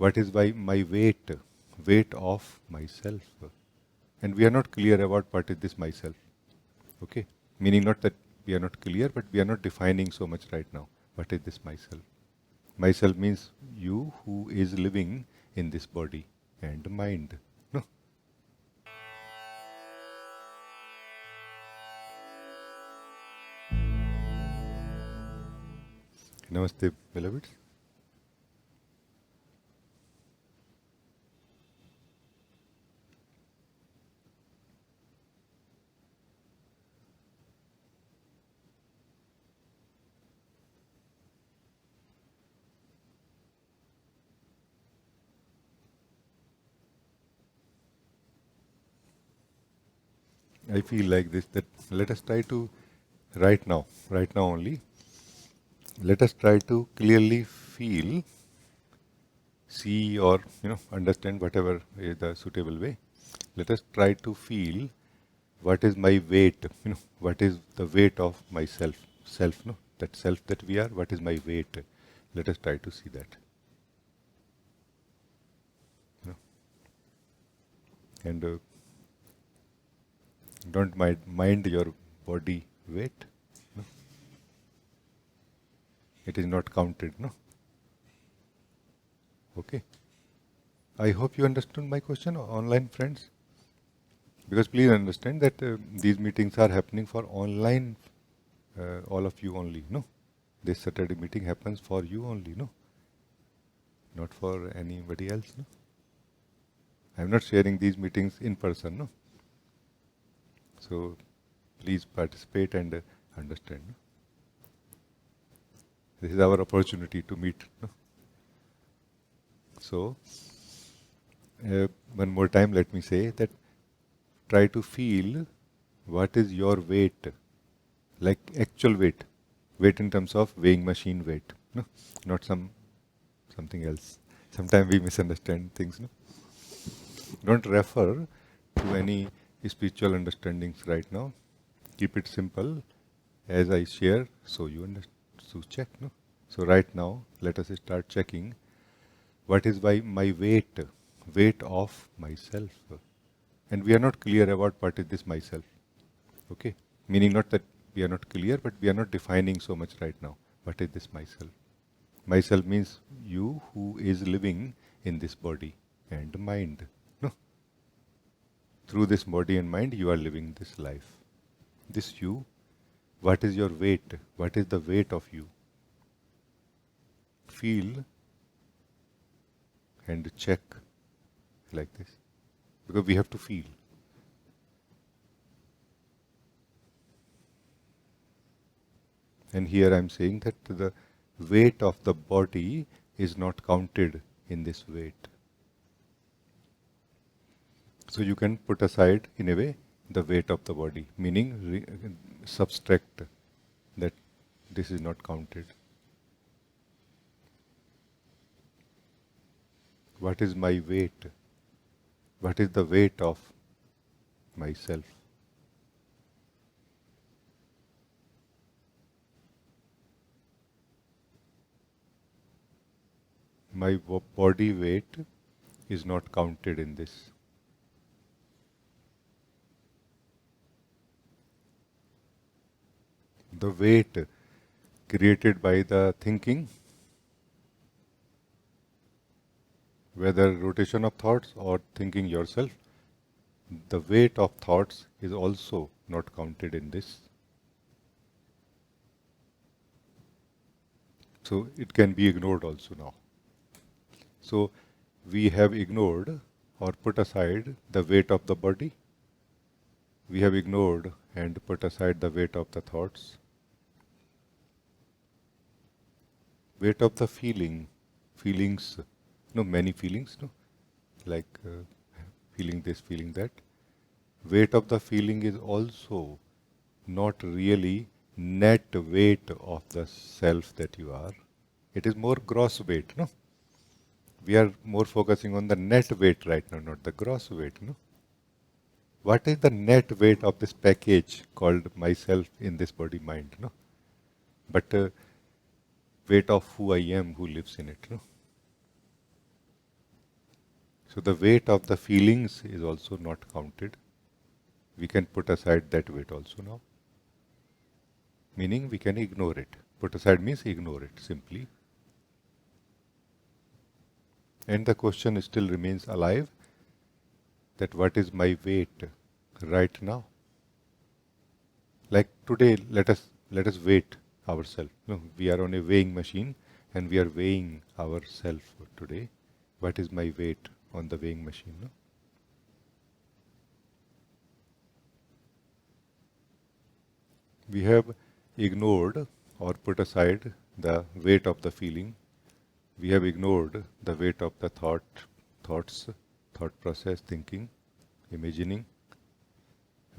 what is my weight of myself. And we are not clear about what is this myself. Okay? Meaning not that we are not clear, but we are not defining so much right now. What is this myself? Myself means you who is living in this body and mind. No? Namaste, beloveds. I feel like this, that let us try to, right now only, let us try to clearly feel, see, or understand, whatever is the suitable way. Let us try to feel what is my weight, what is the weight of myself, that self that we are, what is my weight. Let us try to see that. And don't mind your body weight. No? It is not counted, no? Okay. I hope you understood my question, online friends. Because please understand that these meetings are happening for online, all of you only, no? This Saturday meeting happens for you only, no? Not for anybody else, no? I am not sharing these meetings in person, no? So please participate and understand. No? This is our opportunity to meet. No? So, one more time let me say that try to feel what is your weight, like actual weight in terms of weighing machine weight, no? Not something else. Sometimes we misunderstand things. No? Don't refer to any spiritual understandings right now. Keep it simple. As I share, so you understand. So check. No? So right now, let us start checking what is my weight of myself. And we are not clear about what is this myself. Okay? Meaning not that we are not clear, but we are not defining so much right now. What is this myself? Myself means you who is living in this body and mind. No? Through this body and mind, you are living this life. This you, what is your weight? What is the weight of you? Feel and check like this. Because we have to feel. And here I am saying that the weight of the body is not counted in this weight. So you can put aside, in a way, the weight of the body, meaning subtract that this is not counted. What is my weight? What is the weight of myself? My body weight is not counted in this. The weight created by the thinking, whether rotation of thoughts or thinking yourself, the weight of thoughts is also not counted in this. So it can be ignored also now. So we have ignored or put aside the weight of the body. We have ignored and put aside the weight of the thoughts. Weight of the feelings, many feelings, like feeling this, feeling that. Weight of the feeling is also not really net weight of the self that you are. It is more gross weight, no? We are more focusing on the net weight right now, not the gross weight, no? What is the net weight of this package called myself in this body mind, no? But weight of who I am, who lives in it, no? So the weight of the feelings is also not counted. We can put aside that weight also now. Meaning we can ignore it. Put aside means ignore it simply. And the question still remains alive, that what is my weight right now? Like today, let us weight ourselves. No, we are on a weighing machine and we are weighing ourselves today. What is my weight on the weighing machine? No? We have ignored or put aside the weight of the feeling. We have ignored the weight of the thoughts, thought process, thinking, imagining.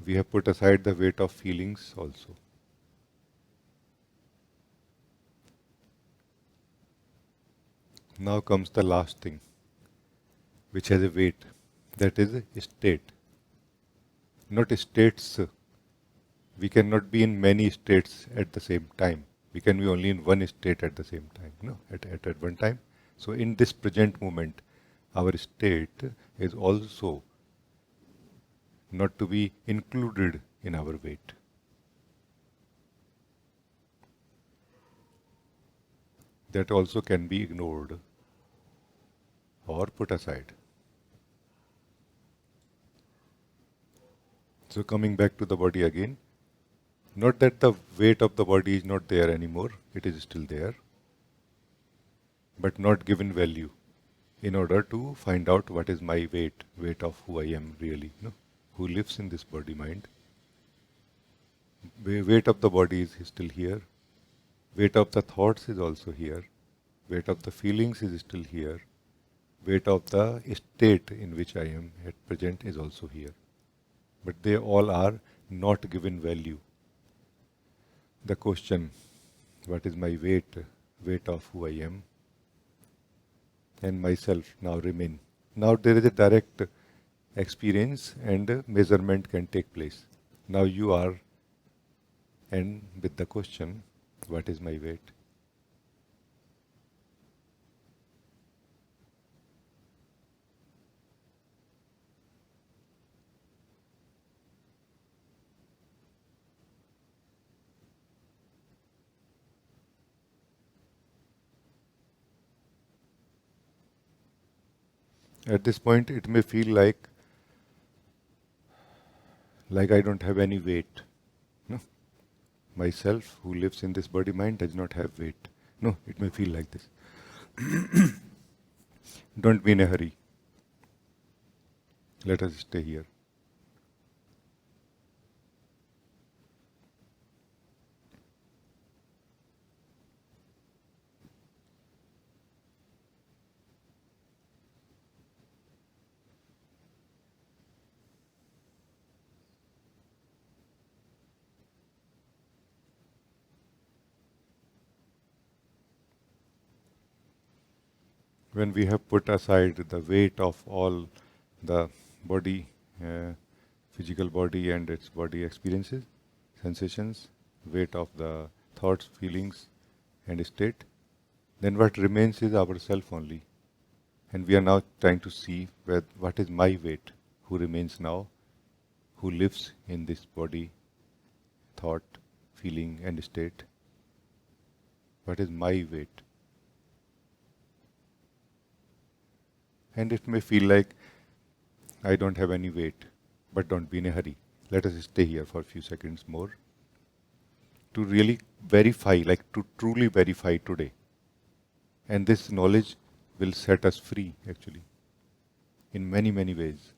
We have put aside the weight of feelings also. Now comes the last thing, which has a weight, that is state. Not states. We cannot be in many states at the same time. We can be only in one state at the same time, no, at one time. So in this present moment, our state is also not to be included in our weight. That also can be ignored or put aside. So coming back to the body again, not that the weight of the body is not there anymore, it is still there, but not given value in order to find out what is my weight of who I am really, no? Who lives in this body mind. Weight of the body is still here, weight of the thoughts is also here, weight of the feelings is still here, weight of the state in which I am at present is also here. But they all are not given value. The question, what is my weight of who I am, and myself now remain. Now there is a direct experience and measurement can take place. Now you are, and with the question, what is my weight? At this point, it may feel like I don't have any weight. No? Myself, who lives in this body mind, does not have weight. No, it may feel like this. Don't be in a hurry. Let us stay here. When we have put aside the weight of all the body, physical body and its body experiences, sensations, weight of the thoughts, feelings and state, then what remains is ourself only. And we are now trying to see what is my weight, who remains now, who lives in this body, thought, feeling and state. What is my weight? And it may feel like I don't have any weight, but don't be in a hurry. Let us stay here for a few seconds more to really verify, like to truly verify today. And this knowledge will set us free actually, in many, many ways.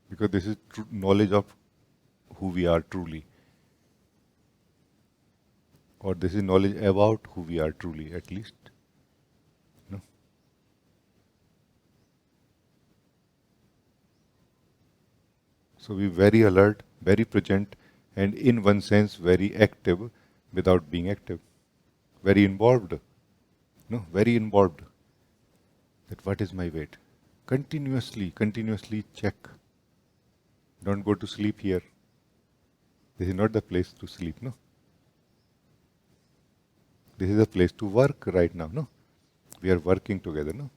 Because this is knowledge of who we are truly. Or this is knowledge about who we are truly, at least. No? So be very alert, very present, and in one sense very active without being active. Very involved. No, very involved. That what is my weight? Continuously check. Don't go to sleep here. This is not the place to sleep, no? This is a place to work right now, no? We are working together, no?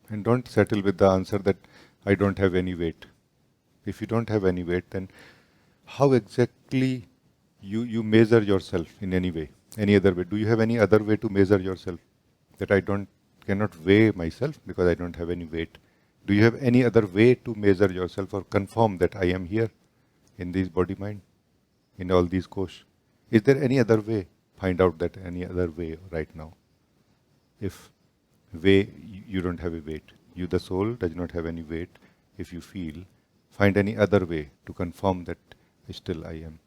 And don't settle with the answer that I don't have any weight. If you don't have any weight, then how exactly you measure yourself in any way, any other way? Do you have any other way to measure yourself? That I don't cannot weigh myself because I don't have any weight. Do you have any other way to measure yourself or confirm that I am here in this body mind, in all these kosh? Is there any other way? Find out that any other way right now. If way you don't have a weight, you the soul does not have any weight. If you feel, find any other way to confirm that still I am.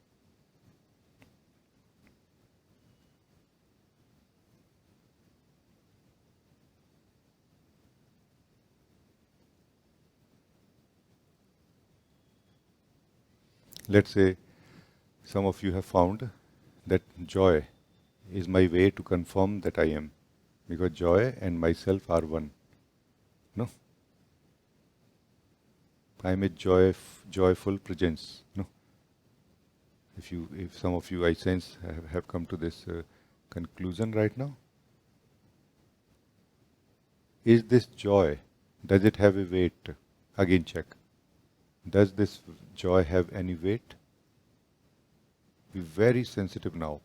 Let's say some of you have found that joy is my way to confirm that I am, because joy and myself are one. No, I am a joyful presence. No, if some of you, I sense, have come to this conclusion right now. Is this joy? Does it have a weight? Again, check. Does this joy have any weight? Be very sensitive now,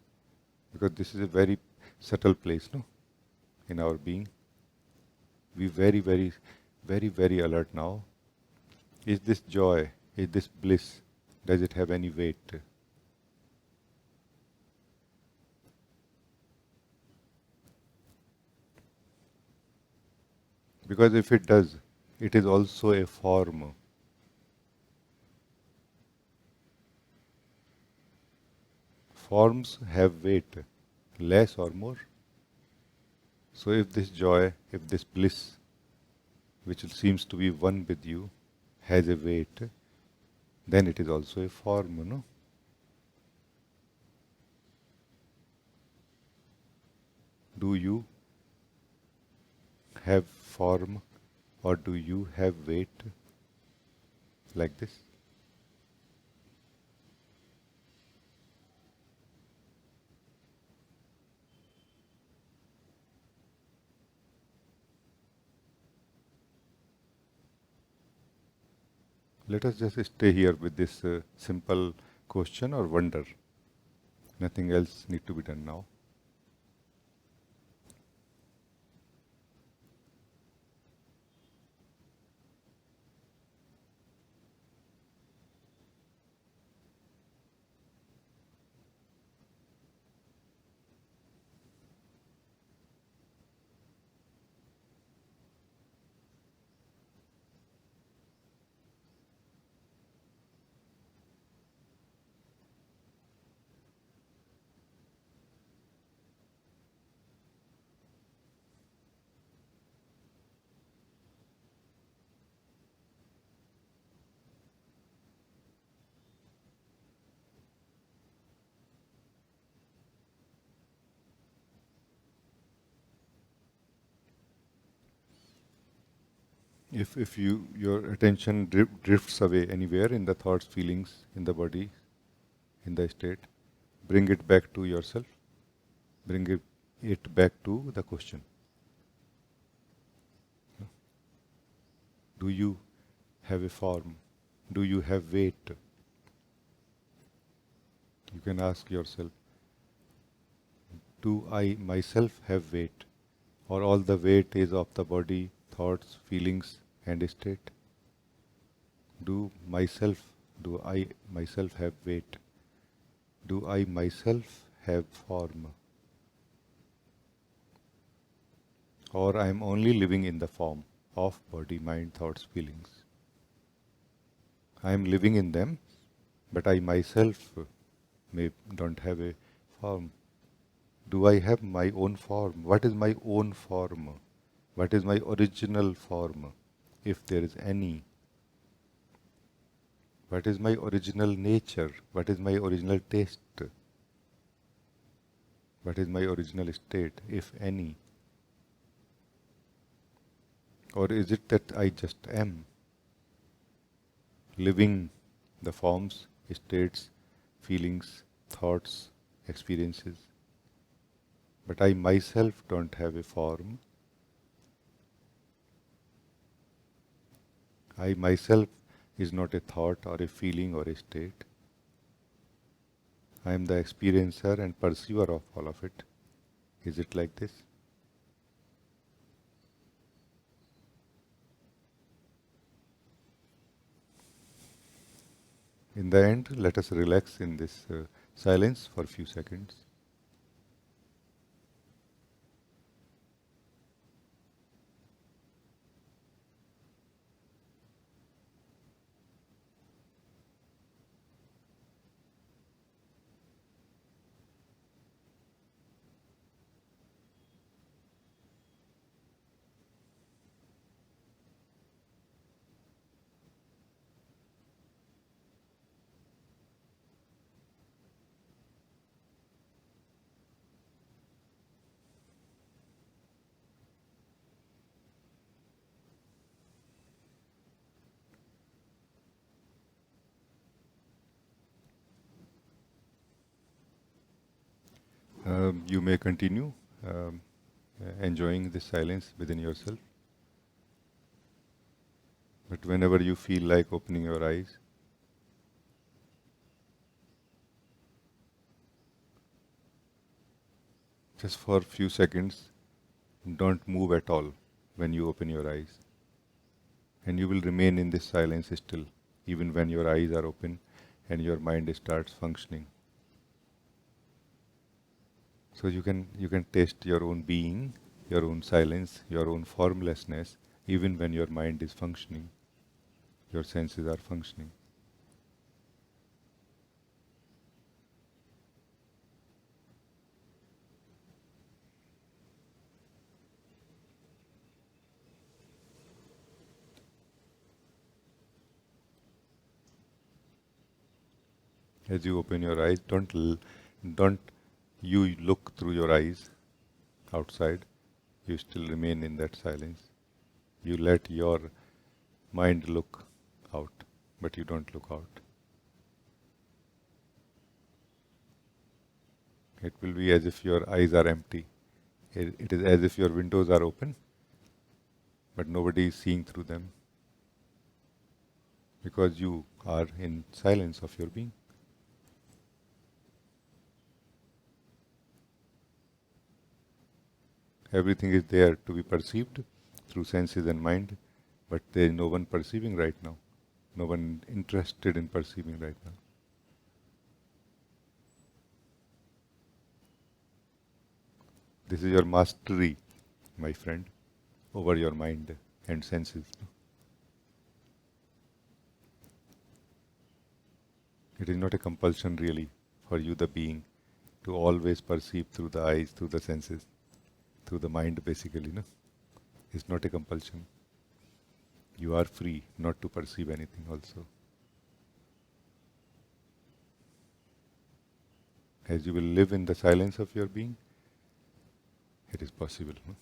because this is a very subtle place, no, in our being. Be very, very, very, very alert now. Is this joy? Is this bliss? Does it have any weight? Because if it does, it is also a form. Forms have weight, less or more. So if this joy, if this bliss, which seems to be one with you, has a weight, then it is also a form, no? Do you have form or do you have weight like this? Let us just stay here with this simple question or wonder. Nothing else need to be done now. If your attention drifts away anywhere in the thoughts, feelings, in the body, in the state, bring it back to yourself. Bring it back to the question. Do you have a form? Do you have weight? You can ask yourself, do I myself have weight? Or all the weight is of the body, thoughts, feelings, and state? Do I myself have weight? Do I myself have form? Or I am only living in the form of body, mind, thoughts, feelings? I am living in them, but I myself don't have a form. Do I have my own form? What is my own form? What is my original form, if there is any? What is my original nature? What is my original taste? What is my original state, if any? Or is it that I just am living the forms, states, feelings, thoughts, experiences. But I myself don't have a form. I myself is not a thought or a feeling or a state. I am the experiencer and perceiver of all of it. Is it like this? In the end, let us relax in this silence for a few seconds. You may continue um, enjoying this silence within yourself. But whenever you feel like opening your eyes, just for a few seconds, don't move at all when you open your eyes. And you will remain in this silence still, even when your eyes are open and your mind starts functioning. So you can taste your own being, your own silence, your own formlessness, even when your mind is functioning, your senses are functioning. As you open your eyes, don't you look through your eyes outside. You still remain in that silence. You let your mind look out, but you don't look out. It will be as if your eyes are empty. It is as if your windows are open, but nobody is seeing through them because you are in silence of your being. Everything is there to be perceived through senses and mind, but there is no one perceiving right now. No one interested in perceiving right now. This is your mastery, my friend, over your mind and senses. It is not a compulsion really for you, the being, to always perceive through the eyes, through the senses, through the mind basically. No? It's not a compulsion. You are free not to perceive anything also. As you will live in the silence of your being, it is possible. No?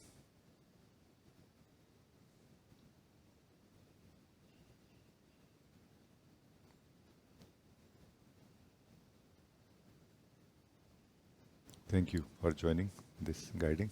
Thank you for joining this guiding.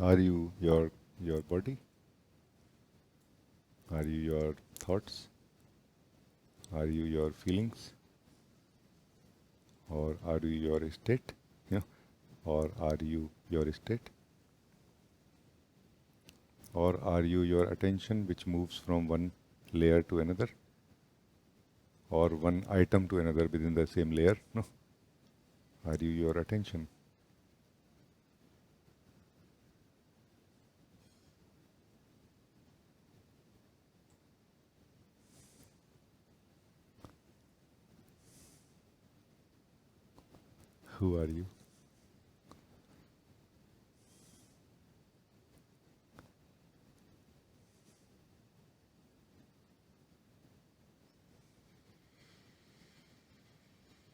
Are you your body? Are you your thoughts? Are you your feelings? Or are you your state? You know, or are you your state? Or are you your attention which moves from one layer to another? Or one item to another within the same layer? No. Are you your attention? Who are you?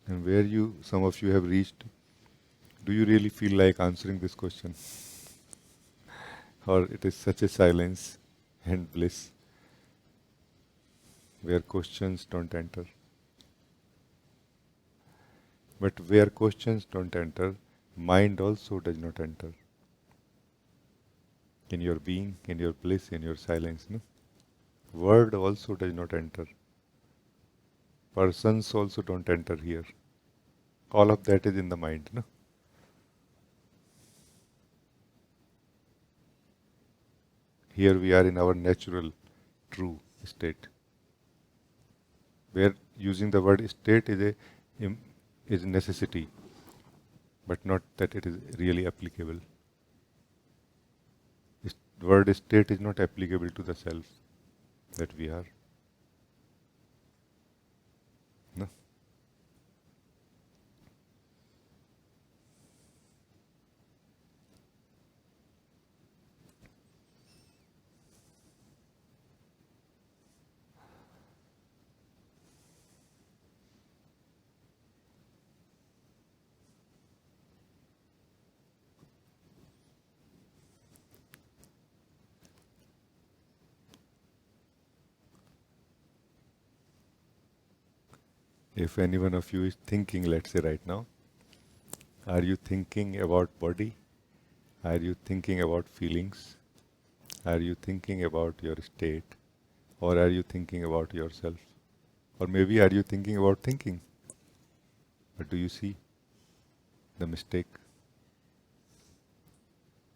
And where some of you have reached, do you really feel like answering this question? Or it is such a silence and bliss where questions don't enter? But where questions don't enter, mind also does not enter. In your being, in your bliss, in your silence, no? Word also does not enter. Persons also don't enter here. All of that is in the mind, no? Here we are in our natural, true state, where using the word state is necessity, but not that it is really applicable. The word state is not applicable to the self that we are. No? If any one of you is thinking, let's say right now, are you thinking about body? Are you thinking about feelings? Are you thinking about your state? Or are you thinking about yourself? Or maybe are you thinking about thinking? But do you see the mistake?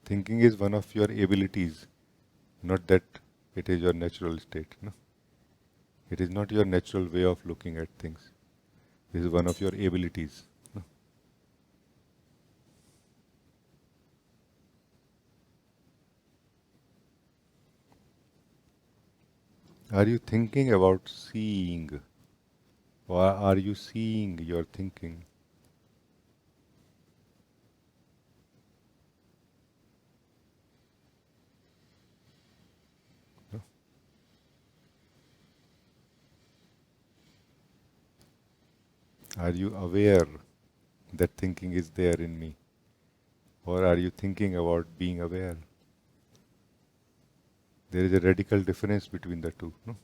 Thinking is one of your abilities, not that it is your natural state. No? It is not your natural way of looking at things. This is one of your abilities. No? Are you thinking about seeing? Or are you seeing your thinking? No? Are you aware that thinking is there in me? Or are you thinking about being aware? There is a radical difference between the two. No?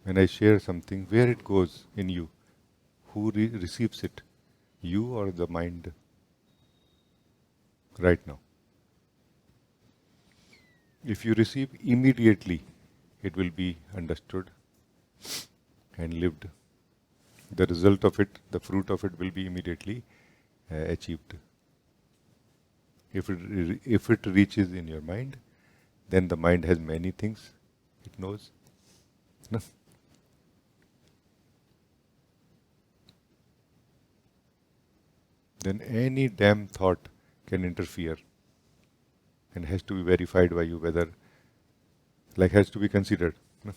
When I share something, where it goes in you, who receives it? You or the mind? Right now. If you receive immediately, it will be understood and lived. The result of it, the fruit of it will be immediately achieved. If it reaches in your mind, then the mind has many things it knows. No? Then any damn thought can interfere and has to be verified by you, whether, like, has to be considered, no?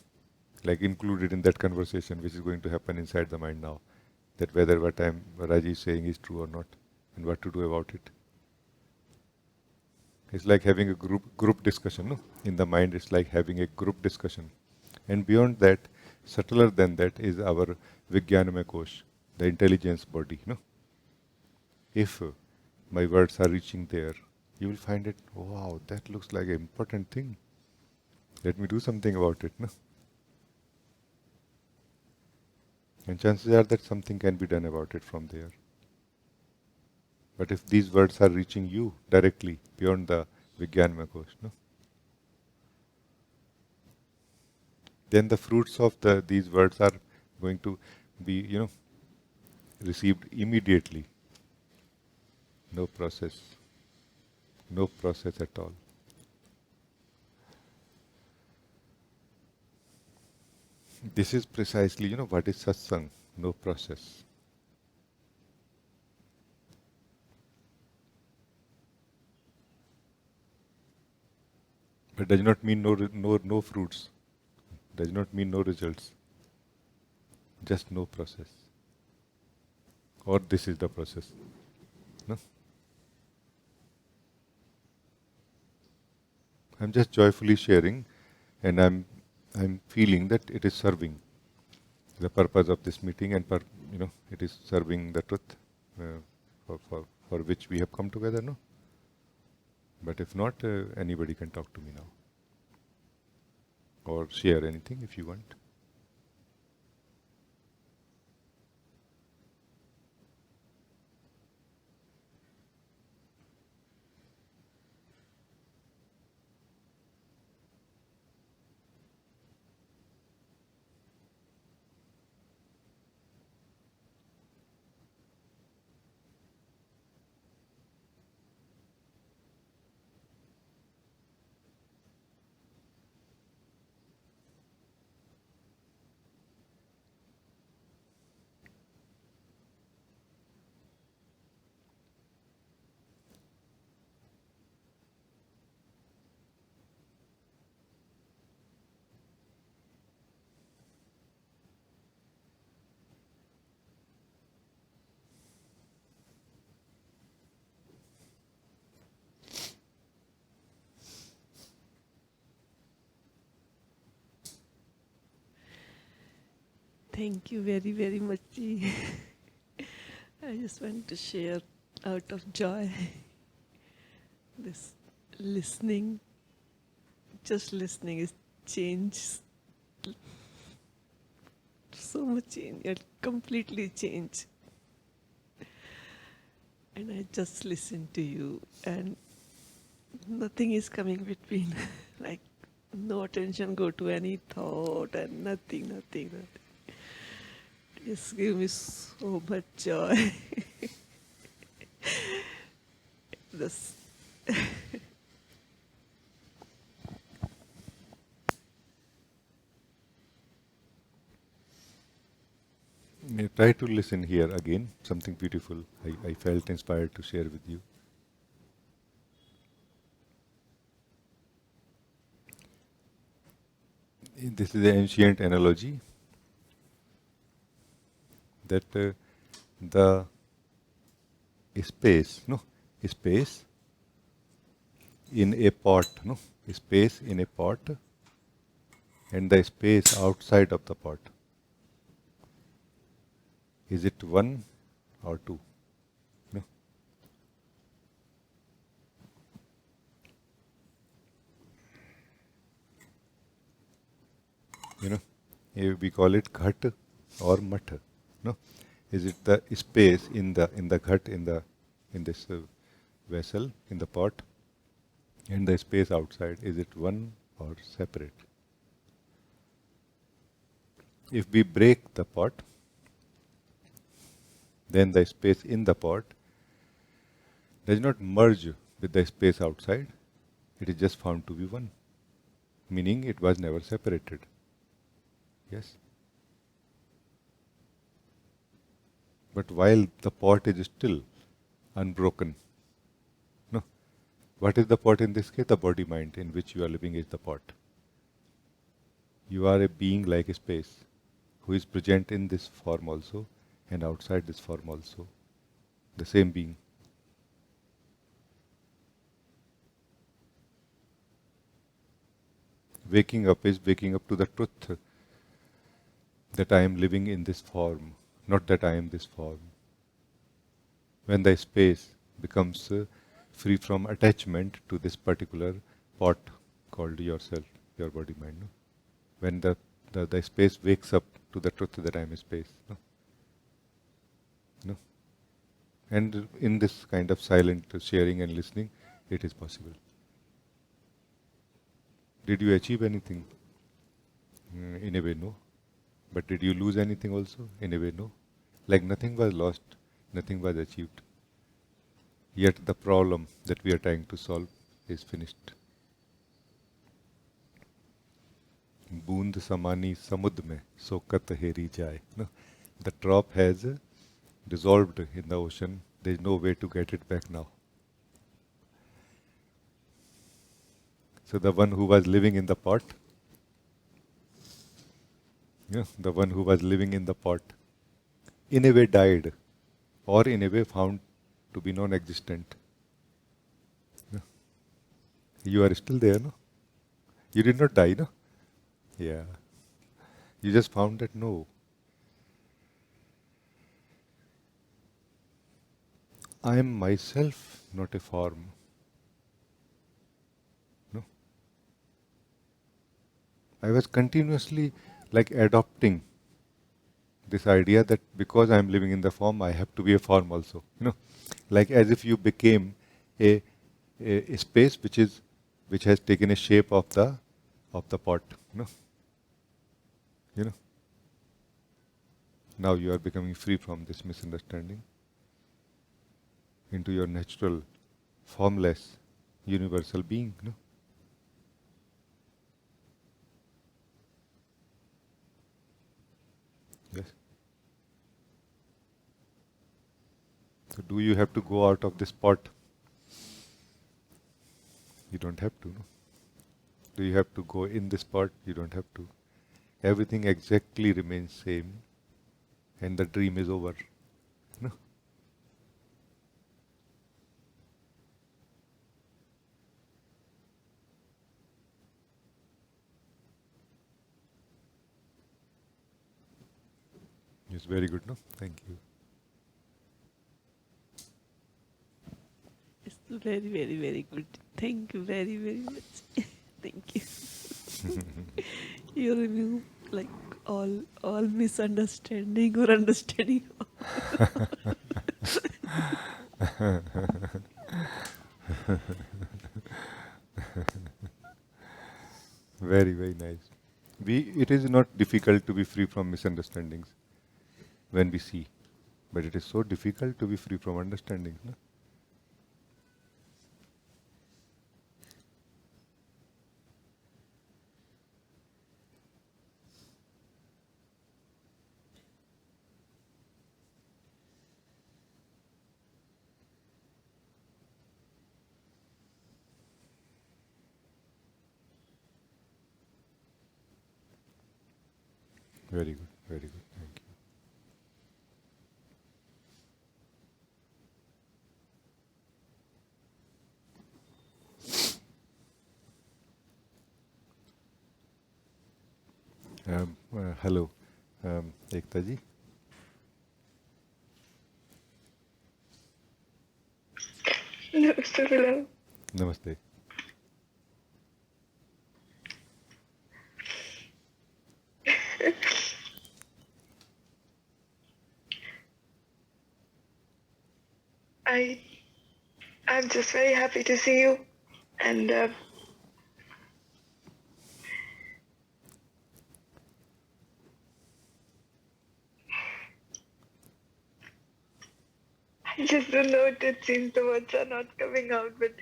Like included in that conversation which is going to happen inside the mind now, that whether what Rajee is saying is true or not, and what to do about it. It's like having a group discussion, no? In the mind, it's like having a group discussion. And beyond that, subtler than that is our Vijnanamaya Kosh, the intelligence body, no? If my words are reaching there, you will find it, wow, that looks like an important thing. Let me do something about it, no? And chances are that something can be done about it from there. But if these words are reaching you directly beyond the Vijnanamaya Kosh, no? Then the fruits of these words are going to be, received immediately. No process. No process at all. This is precisely, what is satsang? No process. But does not mean no fruits. Does not mean no results. Just no process. Or this is the process. No? I'm just joyfully sharing, and I'm feeling that it is serving the purpose of this meeting, and it is serving the truth for which we have come together. No, but if not, anybody can talk to me now or share anything if you want. Thank you very, very much, Ji. I just want to share out of joy this listening, just listening is change, so much change, it completely change. And I just listen to you and nothing is coming between, like no attention go to any thought and nothing. Just give me so much joy. This. Try to listen here again. Something beautiful. I felt inspired to share with you. This is an ancient analogy that the space in a pot, space in a pot, and the space outside of the pot. Is it one or two? No. We call it ghat or mat. No, is it the space in the ghat in this vessel in the pot, and the space outside? Is it one or separate? If we break the pot, then the space in the pot does not merge with the space outside. It is just found to be one, meaning it was never separated. Yes. But while the pot is still unbroken, no. What is the pot in this case? The body mind in which you are living is the pot. You are a being like a space who is present in this form also and outside this form also. The same being. Waking up is waking up to the truth that I am living in this form, not that I am this form. When the space becomes free from attachment to this particular pot called yourself, your body mind. No? When the space wakes up to the truth that I am a space. No? And in this kind of silent sharing and listening, it is possible. Did you achieve anything? In a way, no. But did you lose anything also? In a way, no. Like nothing was lost, nothing was achieved. Yet the problem that we are trying to solve is finished. बूंद समानी समुद्र में सोकत हेरी जाए. No, the drop has dissolved in the ocean. There is no way to get it back now. So the one who was living in the pot, the one who was living in the pot, in a way died, or in a way found to be non-existent. Yeah. You are still there, no? You did not die, no? Yeah. You just found that no. I am myself not a form. No. I was continuously like adopting this idea that because I am living in the form, I have to be a form also. Like as if you became a, a space which has taken a shape of the pot. You know. Now you are becoming free from this misunderstanding into your natural, formless, universal being. Yes. So do you have to go out of this pot? You don't have to. No? Do you have to go in this pot? You don't have to. Everything exactly remains same, and the dream is over. No? It's very good, no? Thank you. It's very, very, very good. Thank you very, very much. Thank you. You remove like all misunderstanding or understanding. Very, very nice. It is not difficult to be free from misunderstandings when we see, but it is so difficult to be free from understandings. No? Very good, very good. Thank you. Hello, Ekta ji. Namaste, Bilal. Namaste. I'm just very happy to see you, and I just don't know. It seems the words are not coming out, but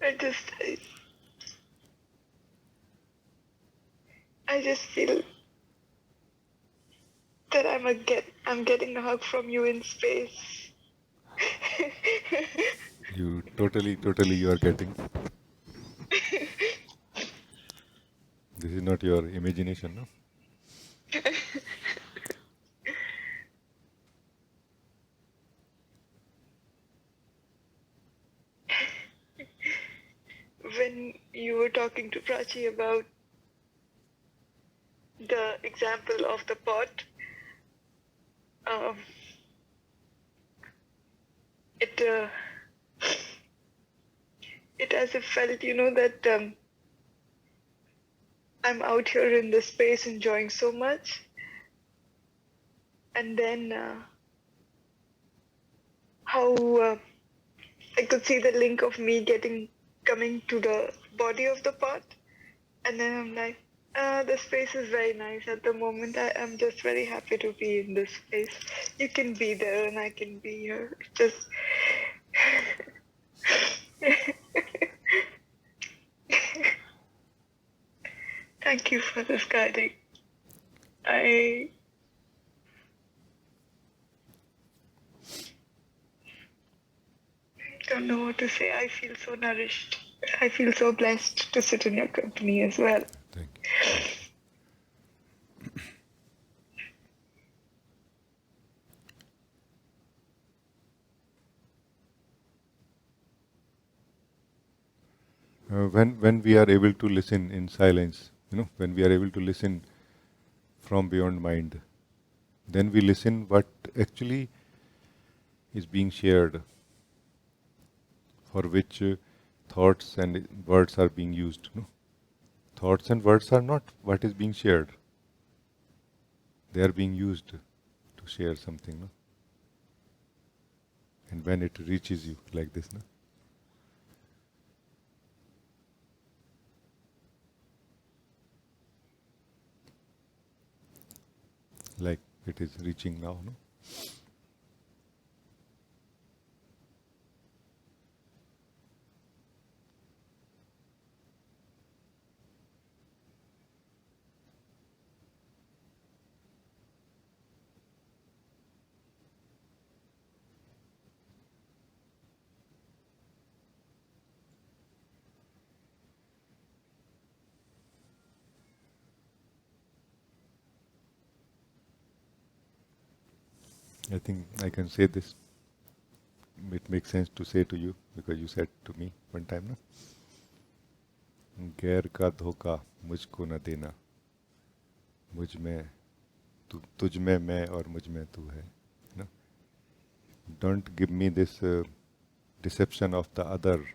I just, I, I just feel that I'm getting a hug from you in space. You totally you are getting. This is not your imagination, no? When you were talking to Prachi about the example of the pot, um, it it as if felt, that I'm out here in this space enjoying so much. And then how I could see the link of me coming to the body of the pot. And then I'm like, the space is very nice at the moment. I am just very happy to be in this space. You can be there and I can be here. It's just thank you for this guiding. I don't know what to say. I feel so nourished. I feel so blessed to sit in your company as well. Thank you. When we are able to listen in silence, when we are able to listen from beyond mind, then we listen what actually is being shared, for which thoughts and words are being used. No? Thoughts and words are not what is being shared. They are being used to share something. No? And when it reaches you like this, no? Like it is reaching now. No? I think I can say this. It makes sense to say to you because you said to me one time, no? गैर का धोखा मुझको न देना, मुझ में तुझ में मैं और मुझ में तू है. No? Don't give me this deception of the other.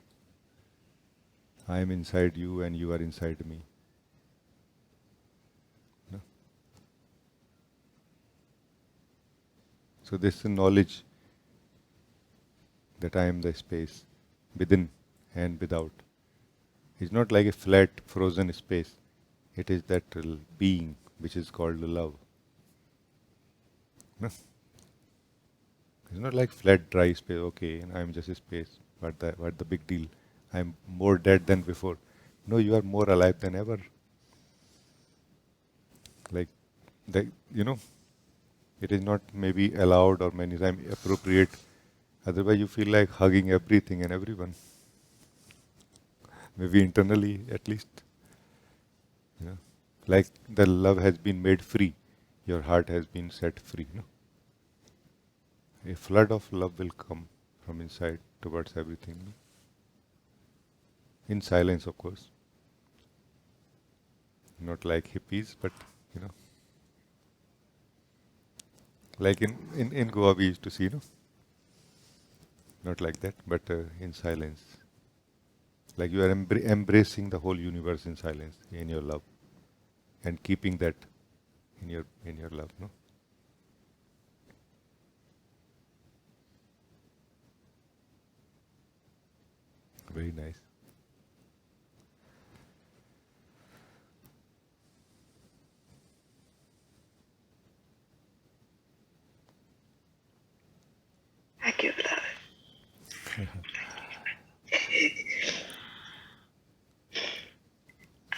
I am inside you and you are inside me. No? So this knowledge that I am the space within and without is not like a flat frozen space. It is that being which is called love. No? It's not like flat dry space. Okay, I am just a space. What the big deal? I am more dead than before. No, you are more alive than ever. Like that, it is not maybe allowed or many times appropriate. Otherwise, you feel like hugging everything and everyone. Maybe internally, at least. Like the love has been made free. Your heart has been set free. A flood of love will come from inside towards everything. In silence, of course. Not like hippies, but like in Goa we used to see, not like that, but in silence. Like you are embracing the whole universe in silence, in your love, and keeping that in your love, no? Very nice. Thank you, beloved.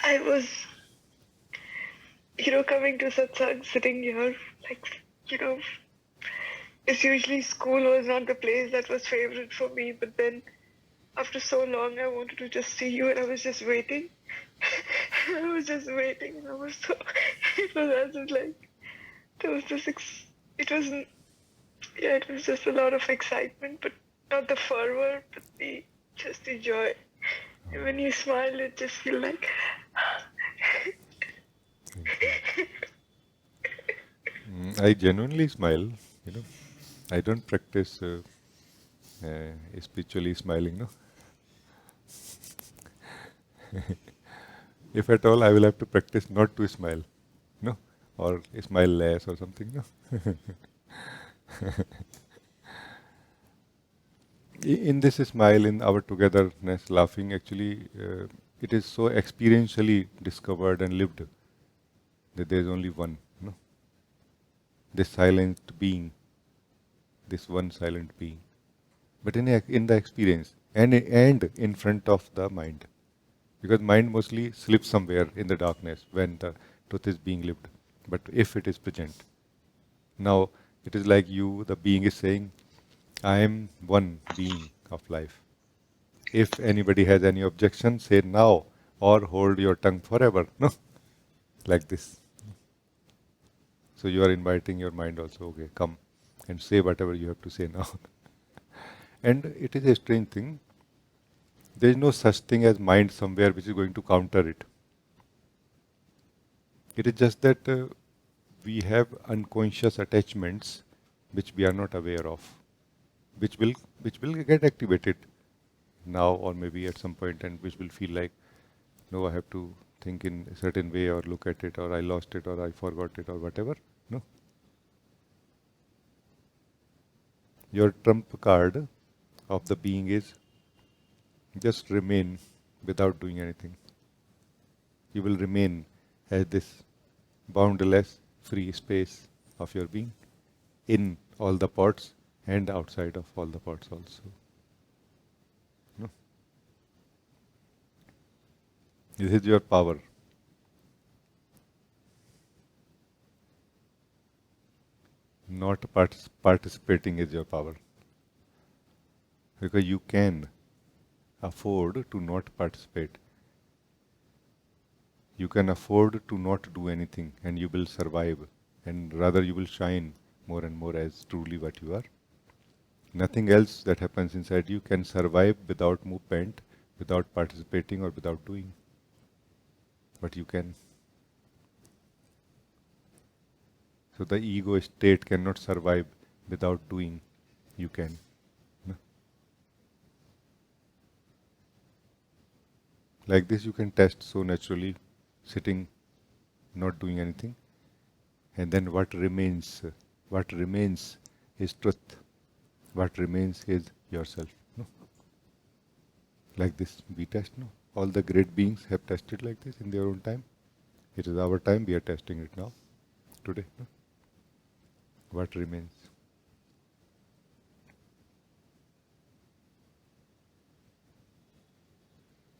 I was, coming to Satsang, sitting here, like, it's usually school was not the place that was favorite for me, but then after so long, I wanted to just see you, and I was just waiting. I was just waiting, and I was so, it was as if like, there was this, it wasn't, yeah, it was just a lot of excitement, but not the fervor, but just the joy. And when you smile, it just feels like, I genuinely smile, I don't practice spiritually smiling, no? If at all, I will have to practice not to smile, no, or smile less or something, no. In this smile, in our togetherness, laughing, actually, it is so experientially discovered and lived that there is only one, no, this silent being, this one silent being. But in the experience and in front of the mind, because mind mostly slips somewhere in the darkness when the truth is being lived. But if it is present, now it is like you, the being is saying, I am one being of life. If anybody has any objection, say now or hold your tongue forever. No, like this. So you are inviting your mind also, okay, come and say whatever you have to say now. And it is a strange thing. There is no such thing as mind somewhere which is going to counter it. It is just that we have unconscious attachments which we are not aware of, which will get activated now or maybe at some point, and which will feel like, no, I have to think in a certain way or look at it or I lost it or I forgot it or whatever. No. Your trump card of the being is just remain without doing anything. You will remain as this boundless free space of your being in all the parts and outside of all the parts also. No? This is your power. Not participating is your power. Because you can afford to not participate. You can afford to not do anything and you will survive, and rather you will shine more and more as truly what you are. Nothing else that happens inside you can survive without movement, without participating or without doing. But you can. So the ego state cannot survive without doing. You can. No? Like this you can test so naturally, sitting, not doing anything. And then what remains? What remains is truth. What remains is yourself. No? Like this we test. No? All the great beings have tested like this in their own time. It is our time, we are testing it now, today. No? What remains?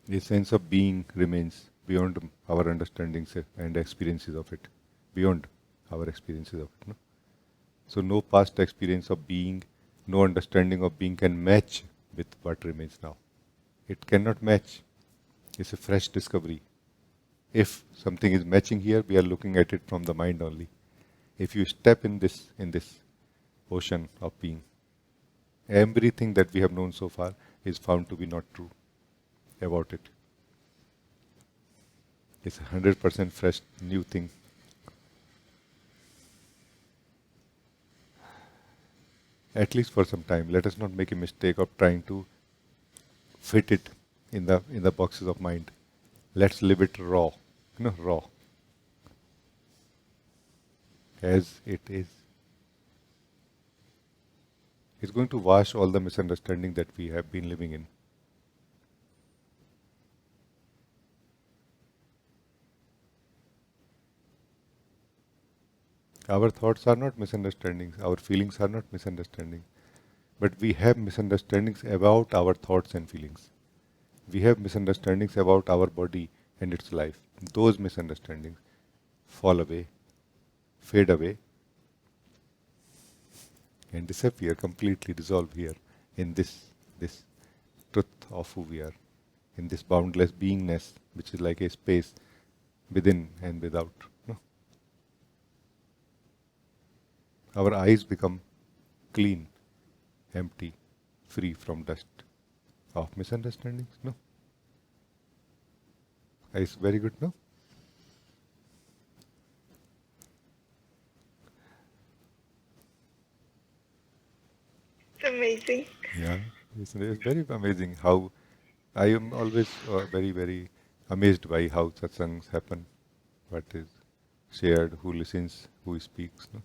The sense of being remains beyond our understandings and experiences of it. Beyond our experiences of it. No? So no past experience of being, no understanding of being can match with what remains now. It cannot match. It's a fresh discovery. If something is matching here, we are looking at it from the mind only. If you step in this ocean of being, everything that we have known so far is found to be not true about it. It's 100% fresh, new thing. At least for some time. Let us not make a mistake of trying to fit it in the boxes of mind. Let's live it raw. Raw. As it is. It's going to wash all the misunderstanding that we have been living in. Our thoughts are not misunderstandings, our feelings are not misunderstandings. But we have misunderstandings about our thoughts and feelings. We have misunderstandings about our body and its life. Those misunderstandings fall away, fade away, and disappear, completely dissolve here in this truth of who we are, in this boundless beingness, which is like a space within and without. No? Our eyes become clean, empty, free from dust of misunderstandings. No? Eyes very good, no? It's amazing. Yeah, it's very amazing how I am always very, very amazed by how satsangs happen, what is shared, who listens, who speaks. No?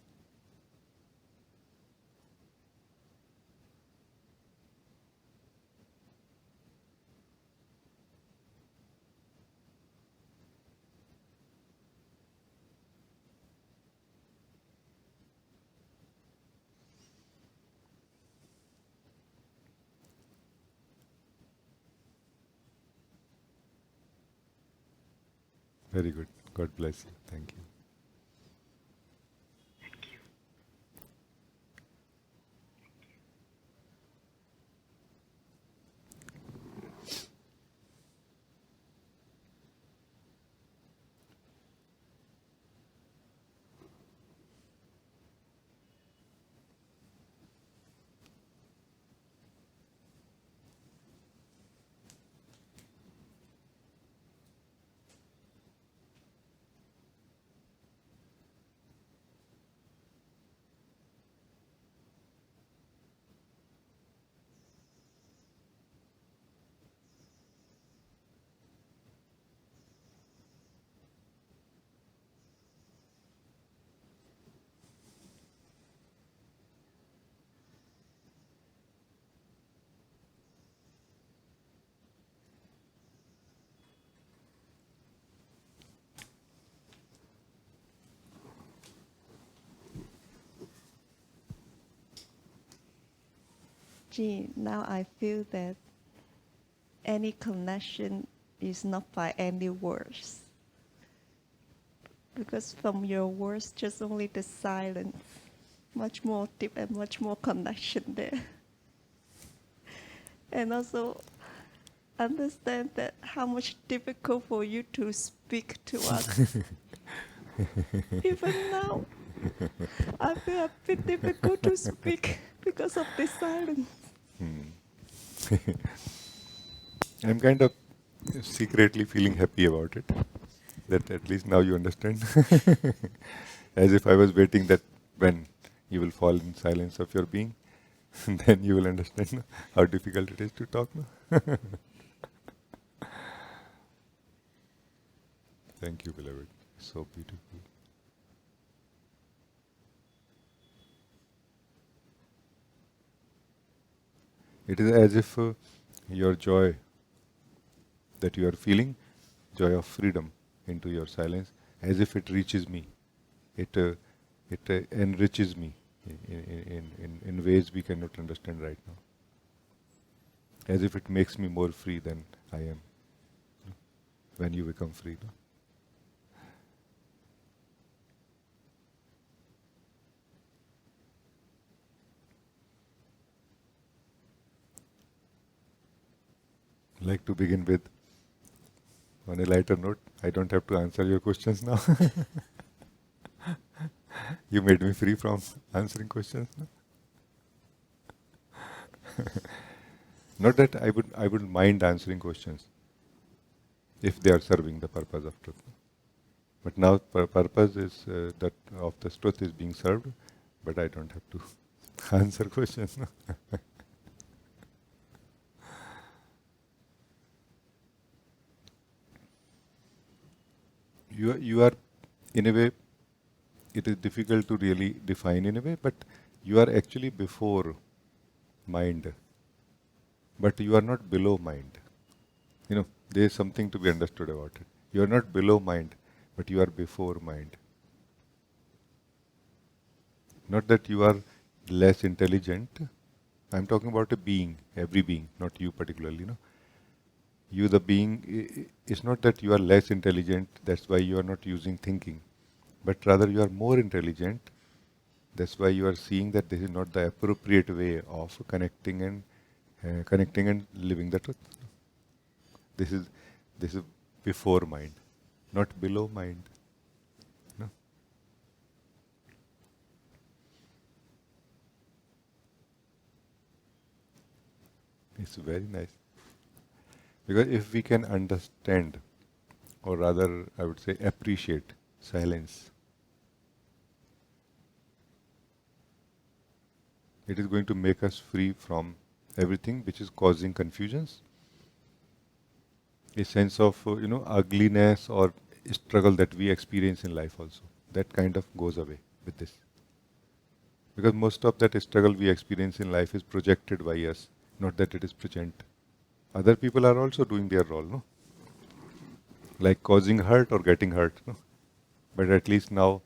Very good. God bless you. Thank you. Gee, now I feel that any connection is not by any words. Because from your words, just only the silence, much more deep and much more connection there. And also understand that how much difficult for you to speak to us. Even now, I feel a bit difficult to speak because of the silence. I'm kind of secretly feeling happy about it. That at least now you understand. As if I was waiting that when you will fall in silence of your being, then you will understand how difficult it is to talk. No? Thank you, beloved. So beautiful. It is as if your joy that you are feeling, joy of freedom into your silence, as if it reaches me. It enriches me in ways we cannot understand right now. As if it makes me more free than I am when you become free. No? Like to begin with, on a lighter note, I don't have to answer your questions now. You made me free from answering questions. No? Not that I would mind answering questions if they are serving the purpose of truth. But now purpose is that of the truth is being served, but I don't have to answer questions. No? You are in a way, it is difficult to really define in a way, but you are actually before mind, but you are not below mind. There is something to be understood about it. You are not below mind, but you are before mind. Not that you are less intelligent. I'm talking about a being, every being, not you particularly. You, the being, it's not that you are less intelligent, that's why you are not using thinking, but rather you are more intelligent. That's why you are seeing that this is not the appropriate way of connecting and living the truth. This is this is before mind, not below mind. No? It's very nice. Because if we can understand, or rather I would say appreciate silence, it is going to make us free from everything which is causing confusions a sense of ugliness or struggle that we experience in life also. That kind of goes away with this. Because most of that struggle we experience in life is projected by us, not that it is present. Other people are also doing their role, no? Like causing hurt or getting hurt, no? But at least now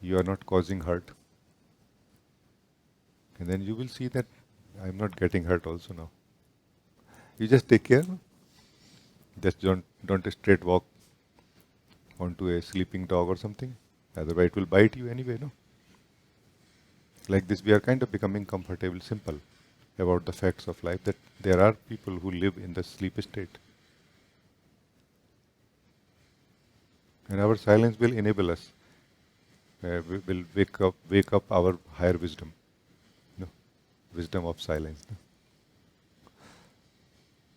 you are not causing hurt. And then you will see that I'm not getting hurt also now. You just take care, no? Just don't straight walk onto a sleeping dog or something. Otherwise it will bite you anyway, no? Like this we are kind of becoming comfortable, simple about the facts of life, that there are people who live in the sleep state. And our silence will enable us. We will wake up our higher wisdom. No? Wisdom of silence. No?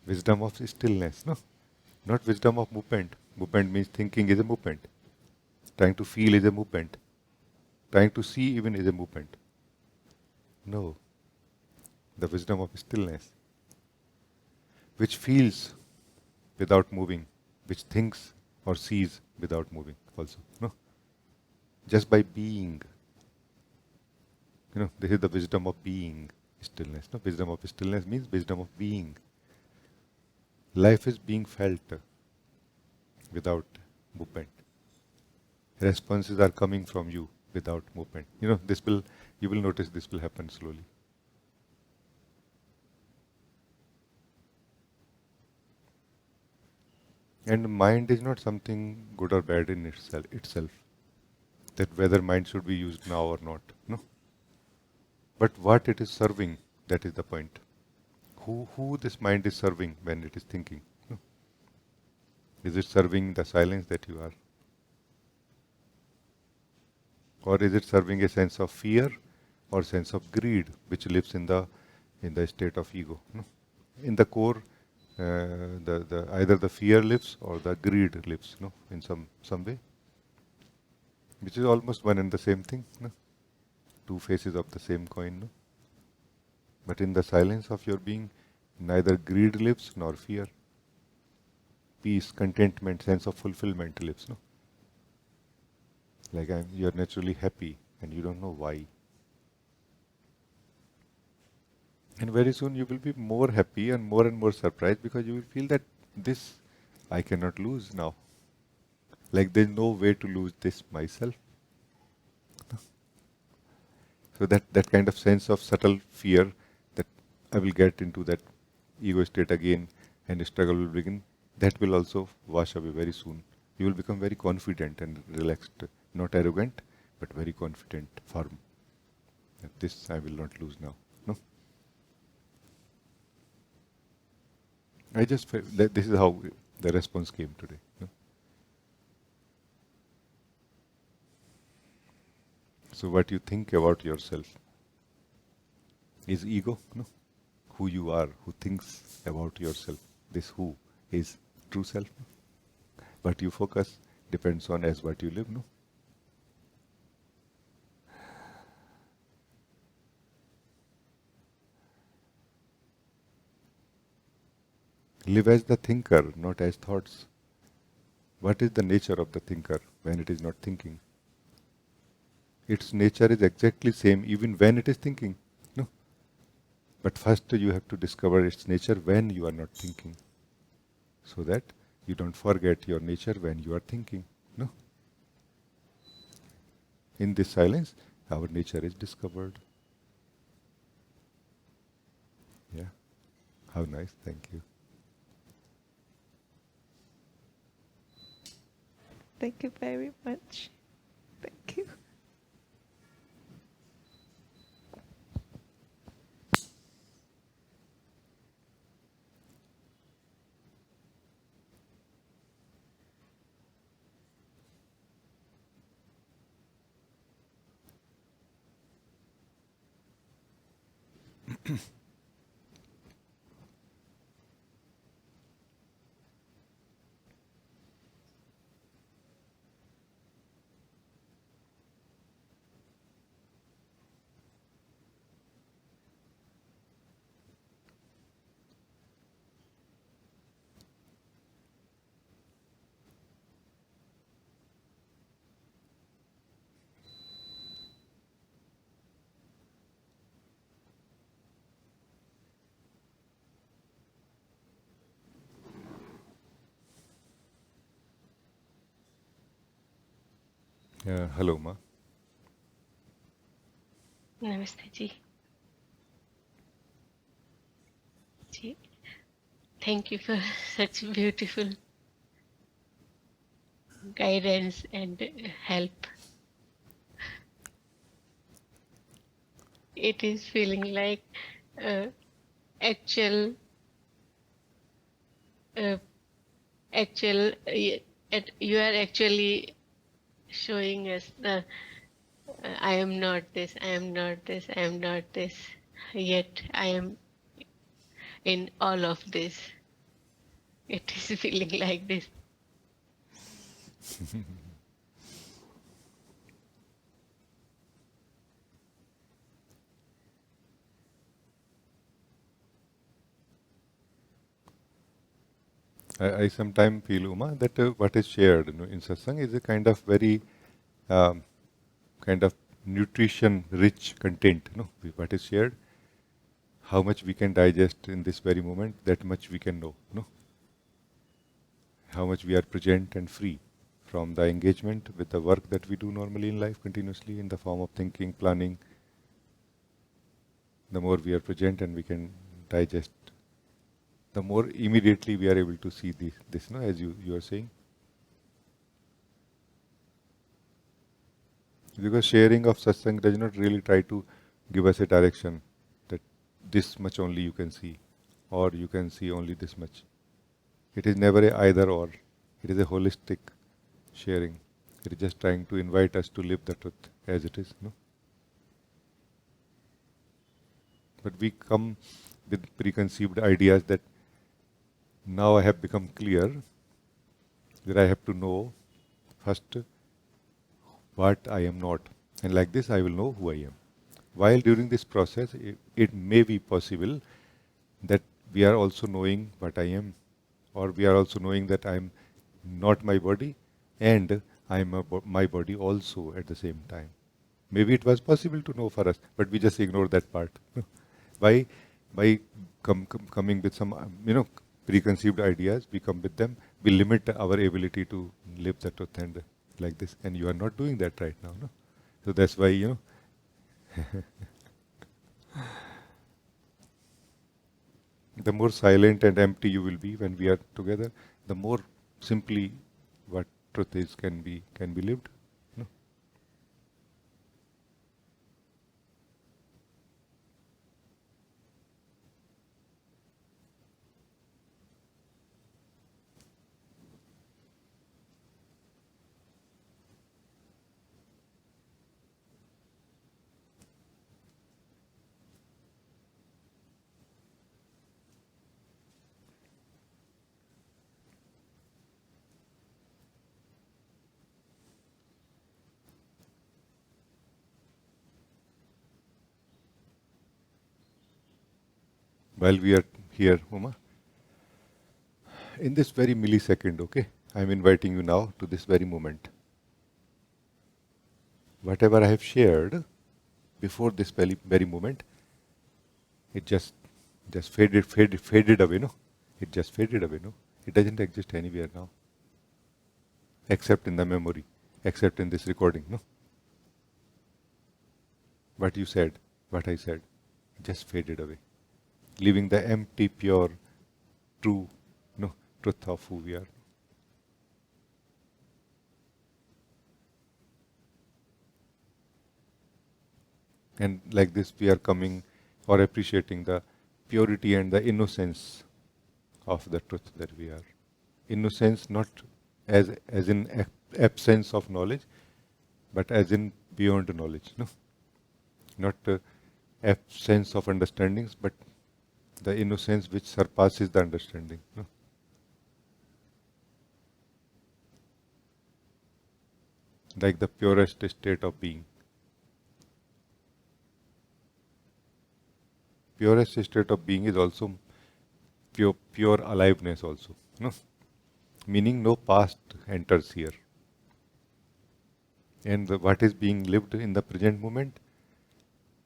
Wisdom of stillness. No? Not wisdom of movement. Movement means thinking is a movement. Trying to feel is a movement. Trying to see even is a movement. No. The wisdom of stillness, which feels without moving, which thinks or sees without moving also. No? Just by being. This is the wisdom of being, stillness. No? Wisdom of stillness means wisdom of being. Life is being felt without movement. Responses are coming from you without movement. You will notice this will happen slowly. And mind is not something good or bad in itself. That whether mind should be used now or not. No. But what it is serving, that is the point. Who this mind is serving when it is thinking? No. Is it serving the silence that you are? Or is it serving a sense of fear or sense of greed which lives in the state of ego? No. In the core, the either the fear lives or the greed lives, no, in some way, which is almost one and the same thing, no? Two faces of the same coin, no? But in the silence of your being, neither greed lives nor fear. Peace, contentment, sense of fulfillment lives, no? Like you're naturally happy and you don't know why. And very soon you will be more happy and more surprised, because you will feel that this I cannot lose now. Like there's no way to lose this myself. So that kind of sense of subtle fear that I will get into that ego state again and struggle will begin, that will also wash away very soon. You will become very confident and relaxed, not arrogant, but very confident, firm. That this I will not lose now. No? I just felt that this is how the response came today. No? So what you think about yourself is ego, no? Who you are, who thinks about yourself. This who is true self. No? What you focus depends on as what you live, no? Live as the thinker, not as thoughts. What is the nature of the thinker when it is not thinking? Its nature is exactly same even when it is thinking. No? But first you have to discover its nature when you are not thinking, so that you don't forget your nature when you are thinking. No? In this silence, our nature is discovered. Yeah. How nice. Thank you. Thank you very much. Thank you. Hello, Ma. Namaste ji. Ji, thank you for such beautiful guidance and help. It is feeling like uh, actual, uh, actual. You are actually showing us the I am not this, I am not this, I am not this. Yet I am in all of this. It is feeling like this. I sometimes feel, Uma, that what is shared in satsang is a kind of very um, kind of nutrition-rich content. What is shared, how much we can digest in this very moment, that much we can know. How much we are present and free from the engagement with the work that we do normally in life continuously in the form of thinking, planning. The more we are present and we can digest, the more immediately we are able to see this, as you are saying. Because sharing of satsang does not really try to give us a direction that this much only you can see, or you can see only this much. It is never a either or. It is a holistic sharing. It is just trying to invite us to live the truth as it is. But we come with preconceived ideas that now I have become clear that I have to know first what I am not. And like this, I will know who I am. While during this process, it may be possible that we are also knowing what I am, or we are also knowing that I am not my body and I am my body also at the same time. Maybe it was possible to know for us, but we just ignore that part. By coming with some preconceived ideas, we come with them. We limit our ability to live the truth and like this. And you are not doing that right now, no? So that's why the more silent and empty you will be when we are together, the more simply what truth is can be lived. No? While we are here, Uma, in this very millisecond, okay, I'm inviting you now to this very moment. Whatever I have shared before this very moment, it just faded away, no? It just faded away, no? It doesn't exist anywhere now, except in the memory, except in this recording, no? What you said, what I said, just faded away, leaving the empty, pure, true, truth of who we are. And like this, we are coming or appreciating the purity and the innocence of the truth that we are. Innocence not as in absence of knowledge, but as in beyond knowledge. No, not absence of understandings, but the innocence which surpasses the understanding. No? Like the purest state of being. Purest state of being is also pure aliveness also. No? Meaning no past enters here. And what is being lived in the present moment,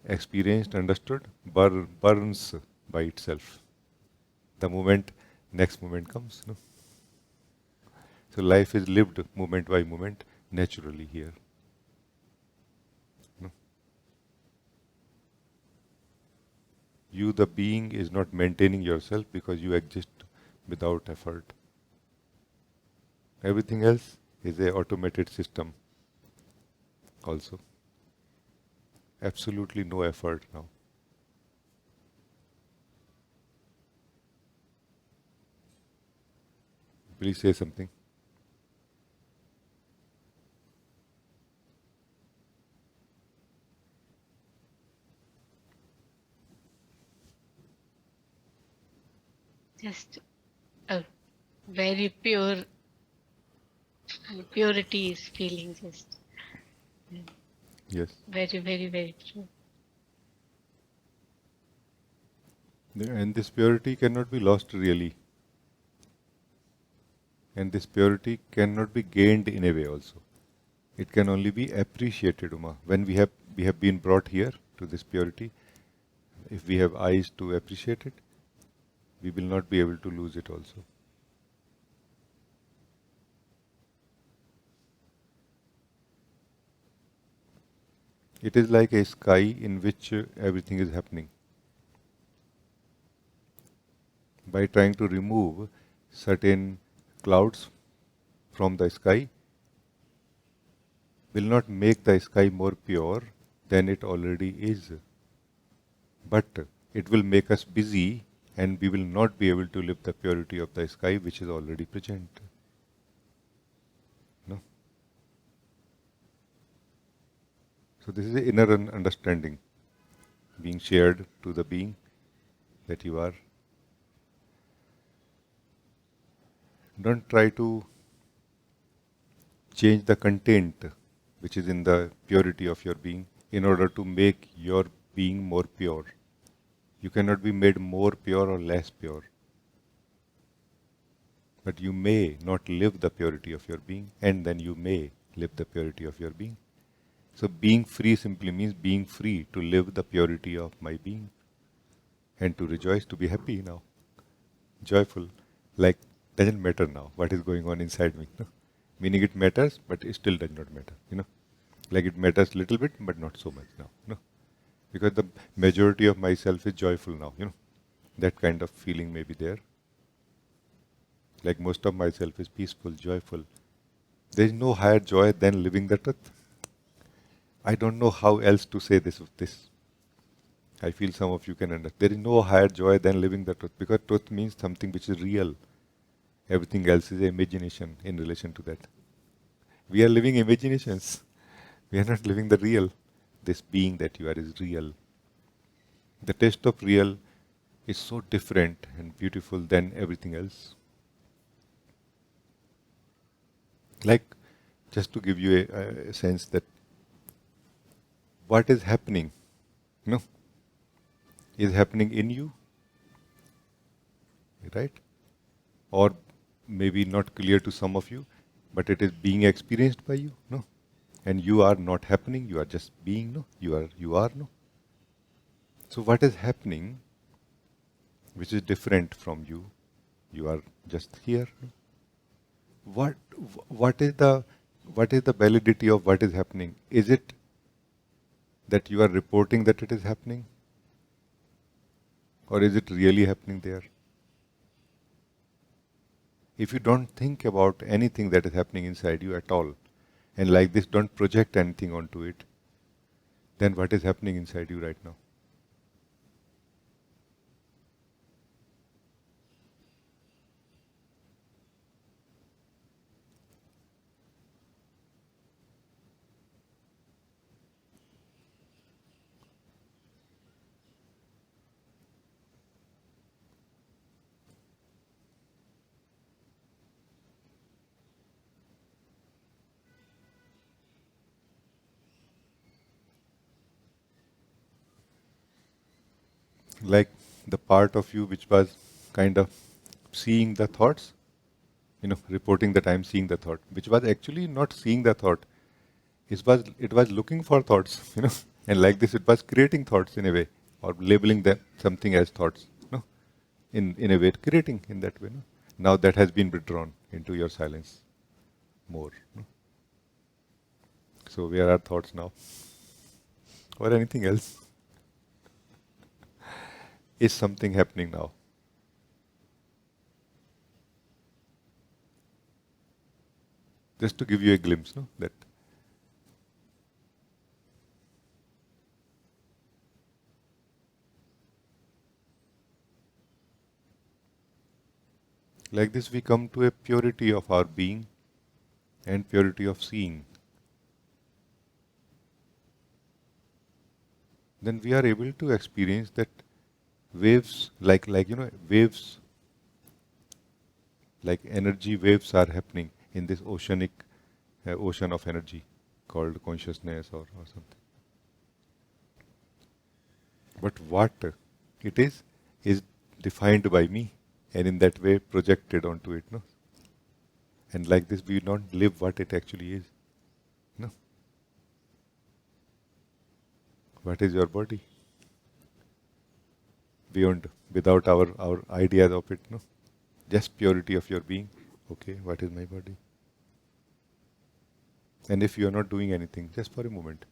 experienced, understood, burns by itself. The next moment comes. No? So life is lived moment by moment naturally here. You, the being, is not maintaining yourself because you exist without effort. Everything else is a automated system also. Absolutely no effort now. Please say something. Just a very purity is feeling just Yes. very, very, very true. And this purity cannot be lost really. And this purity cannot be gained in a way also. It can only be appreciated, Uma. When we have been brought here to this purity, if we have eyes to appreciate it, we will not be able to lose it also. It is like a sky in which everything is happening. By trying to remove certain clouds from the sky will not make the sky more pure than it already is. But it will make us busy and we will not be able to live the purity of the sky which is already present. No? So this is the inner understanding being shared to the being that you are. Don't try to change the content which is in the purity of your being in order to make your being more pure. You cannot be made more pure or less pure. But you may not live the purity of your being, and then you may live the purity of your being. So being free simply means being free to live the purity of my being and to rejoice, to be happy now, joyful, like doesn't matter now what is going on inside me. No? Meaning it matters, but it still does not matter. Like it matters little bit, but not so much now. Because the majority of myself is joyful now. That kind of feeling may be there. Like most of myself is peaceful, joyful. There is no higher joy than living the truth. I don't know how else to say this. I feel some of you can understand. There is no higher joy than living the truth, because truth means something which is real. Everything else is imagination in relation to that. We are living imaginations. We are not living the real. This being that you are is real. The taste of real is so different and beautiful than everything else. Like, just to give you a sense that what is happening, is happening in you, right? Or maybe not clear to some of you, but it is being experienced by you, no? And you are not happening, you are just being, no? You are, no? So what is happening, which is different from you? You are just here. No? What is the validity of what is happening? Is it that you are reporting that it is happening? Or is it really happening there? If you don't think about anything that is happening inside you at all, and like this don't project anything onto it, then what is happening inside you right now? Like the part of you which was kind of seeing the thoughts, reporting that I am seeing the thought, which was actually not seeing the thought. It was looking for thoughts, and like this it was creating thoughts in a way, or labeling them something as thoughts, in a way creating in that way. Now that has been withdrawn into your silence more. So where are thoughts now? Or anything else? is something happening now? Just to give you a glimpse, no? That like this we come to a purity of our being and purity of seeing. Then we are able to experience that waves, like waves, like energy waves are happening in this ocean of energy called consciousness or something. But what it is defined by me, and in that way projected onto it, no? And like this we don't live what it actually is. No. What is your body? Beyond, without our ideas of it, no? Just purity of your being. Okay, what is my body? And if you are not doing anything, just for a moment,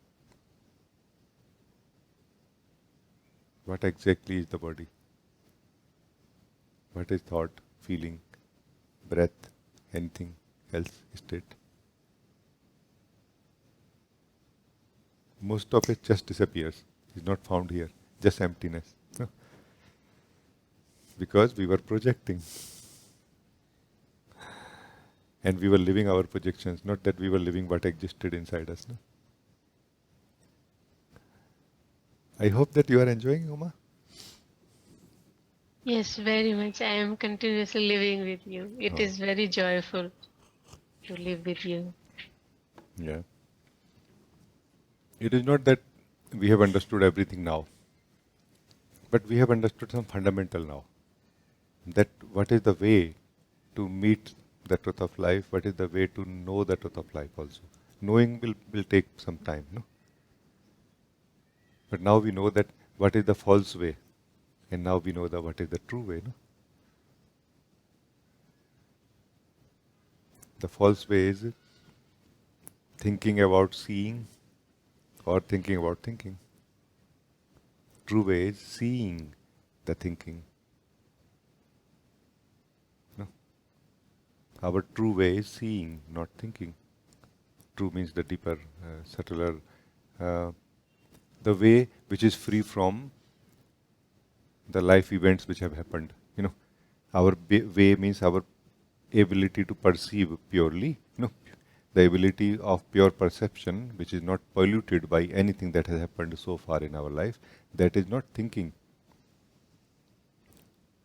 what exactly is the body? What is thought, feeling, breath, anything else state? Most of it just disappears. Is not found here. Just emptiness. No? Because we were projecting. And we were living our projections, not that we were living what existed inside us. No? I hope that you are enjoying, Uma. Yes, very much. I am continuously living with you. It is very joyful to live with you. Yeah. It is not that we have understood everything now, but we have understood some fundamental now. That what is the way to meet the truth of life, what is the way to know the truth of life also. Knowing will take some time, no? But now we know that what is the false way, and now we know what is the true way, no? The false way is thinking about seeing or thinking about thinking. True way is seeing the thinking. No? Our true way is seeing, not thinking. True means the deeper, subtler, the way which is free from the life events which have happened. Our way means our ability to perceive purely. The ability of pure perception, which is not polluted by anything that has happened so far in our life. That is not thinking.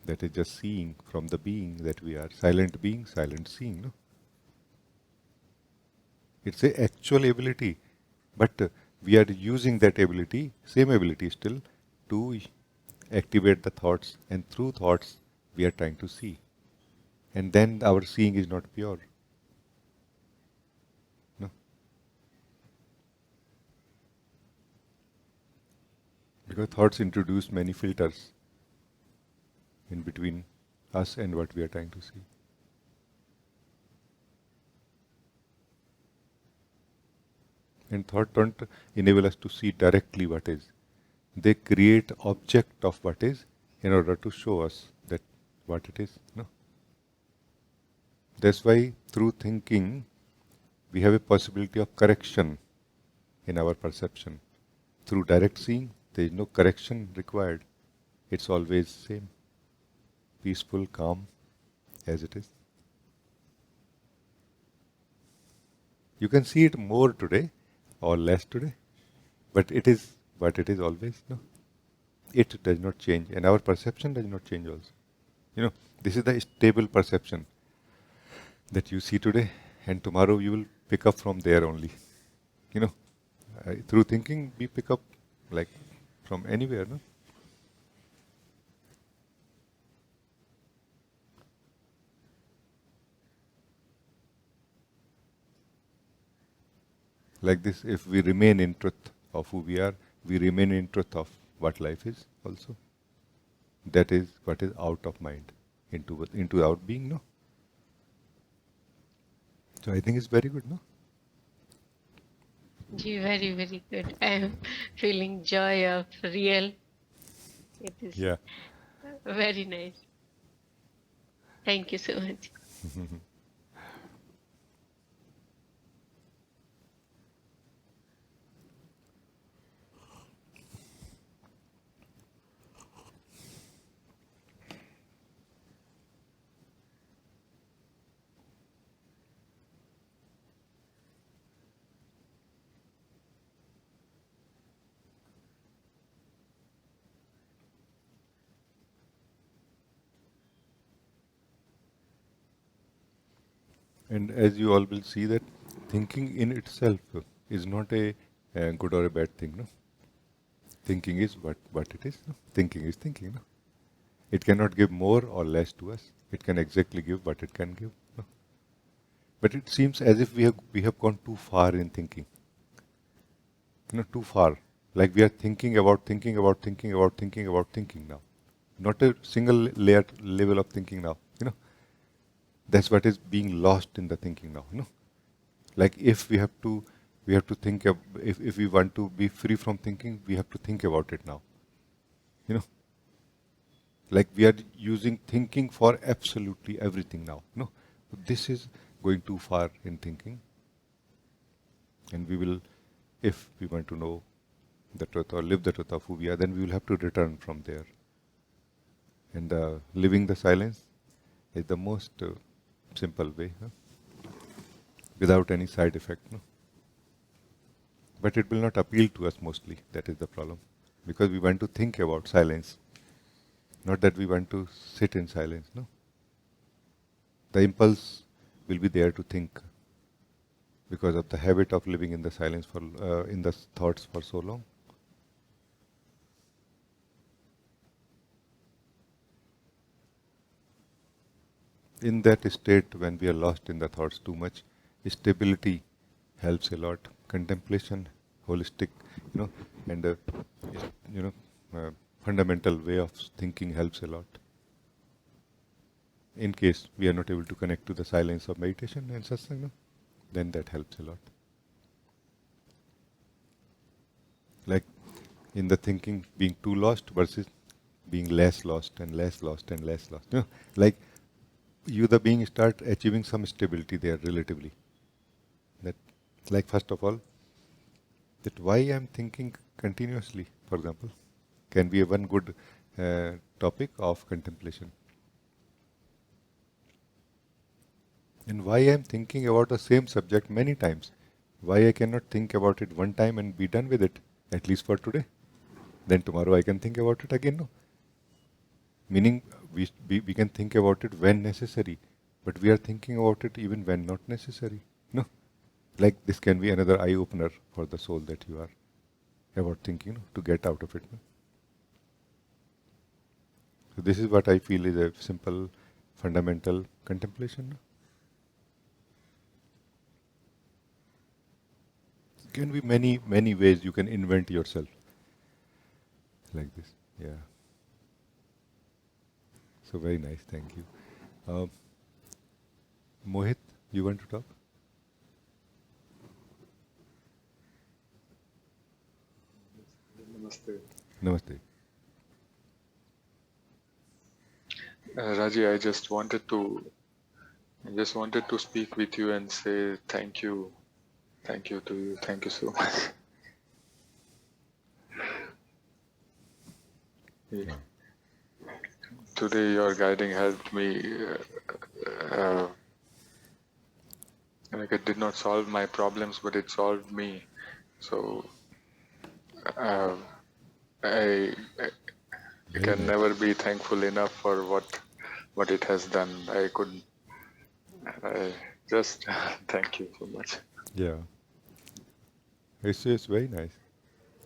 That is just seeing from the being that we are. Silent being, silent seeing. No? It's an actual ability. But we are using that ability, same ability still, to activate the thoughts, and through thoughts we are trying to see. And then our seeing is not pure. No? Because thoughts introduce many filters in between us and what we are trying to see. And thought don't enable us to see directly what is. They create object of what is in order to show us that what it is. No? That's why through thinking we have a possibility of correction in our perception. Through direct seeing, there is no correction required. It's always same. Peaceful, calm, as it is. You can see it more today or less today, but it is what it is always. No? It does not change, and our perception does not change also. This is the stable perception that you see today, and tomorrow you will pick up from there only. Through thinking we pick up like from anywhere, no? Like this, if we remain in truth of who we are, we remain in truth of what life is also. That is what is out of mind, into our being, no? So I think it's very good, no? Very, very good. I am feeling joy of real. It is Yeah. Very nice. Thank you so much. And as you all will see that thinking in itself is not a good or a bad thing. No, thinking is what it is. No? Thinking is thinking. No? It cannot give more or less to us. It can exactly give what it can give. No? But it seems as if we have gone too far in thinking. Too far. Like we are thinking about thinking about thinking about thinking about thinking now. Not a single layer level of thinking now. That's what is being lost in the thinking now. Like if we have to think if we want to be free from thinking, we have to think about it now. You know, like we are using thinking for absolutely everything now. This is going too far in thinking, and we will, if we want to know the truth or live the truth of who we are, then we will have to return from there. And living the silence is the most simple way, without any side effect. But it will not appeal to us mostly. That is the problem. Because we want to think about silence. Not that we want to sit in silence. No. The impulse will be there to think because of the habit of living in the silence in the thoughts for so long. In that state, when we are lost in the thoughts too much, stability helps a lot. Contemplation, holistic, and fundamental way of thinking helps a lot. In case we are not able to connect to the silence of meditation and satsang, then that helps a lot. Like in the thinking, being too lost versus being less lost and less lost and less lost. Like you, the being, start achieving some stability there relatively. That, like first of all, that why I am thinking continuously, for example, can be a one good topic of contemplation. And why I am thinking about the same subject many times. Why I cannot think about it one time and be done with it, at least for today. Then tomorrow I can think about it again, no? Meaning we can think about it when necessary, but we are thinking about it even when not necessary. No? Like this can be another eye-opener for the soul that you are about thinking, to get out of it. No? So this is what I feel is a simple, fundamental contemplation. No? Can be many ways you can invent yourself like this. Yeah. So very nice, thank you. Mohit, you want to talk? Namaste. Namaste. Rajee, I just wanted to speak with you and say thank you to you. Thank you so much. Yeah. Today your guiding helped me. Like it did not solve my problems, but it solved me. So uh, I Very can nice. never be thankful enough for what it has done. I just thank you so much. Yeah. It's very nice.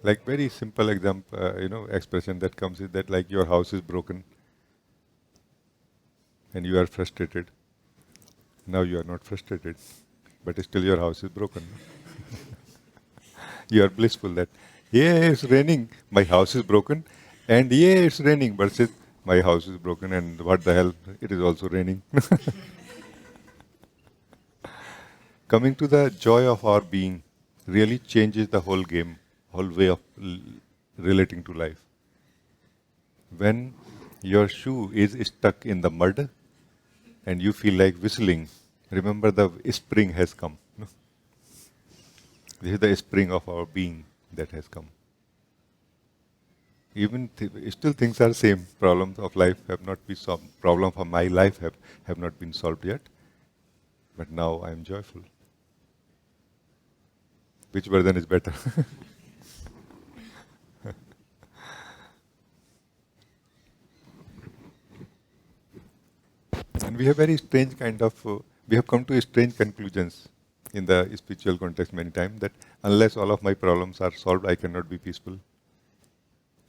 Like very simple example, expression that comes is that like your house is broken and you are frustrated. Now you are not frustrated, but still your house is broken. You are blissful that, yeah, it's raining, my house is broken, and yeah, it's raining, but still my house is broken, and what the hell, it is also raining. Coming to the joy of our being really changes the whole game, whole way of relating to life. When your shoe is stuck in the mud and you feel like whistling, remember the spring has come. No? This is the spring of our being that has come. Even still things are same. Problems of life have not been solved. Problems of my life have not been solved yet. But now I am joyful. Which version is better? And we have very strange kind of, we have come to strange conclusions in the spiritual context many times that unless all of my problems are solved, I cannot be peaceful.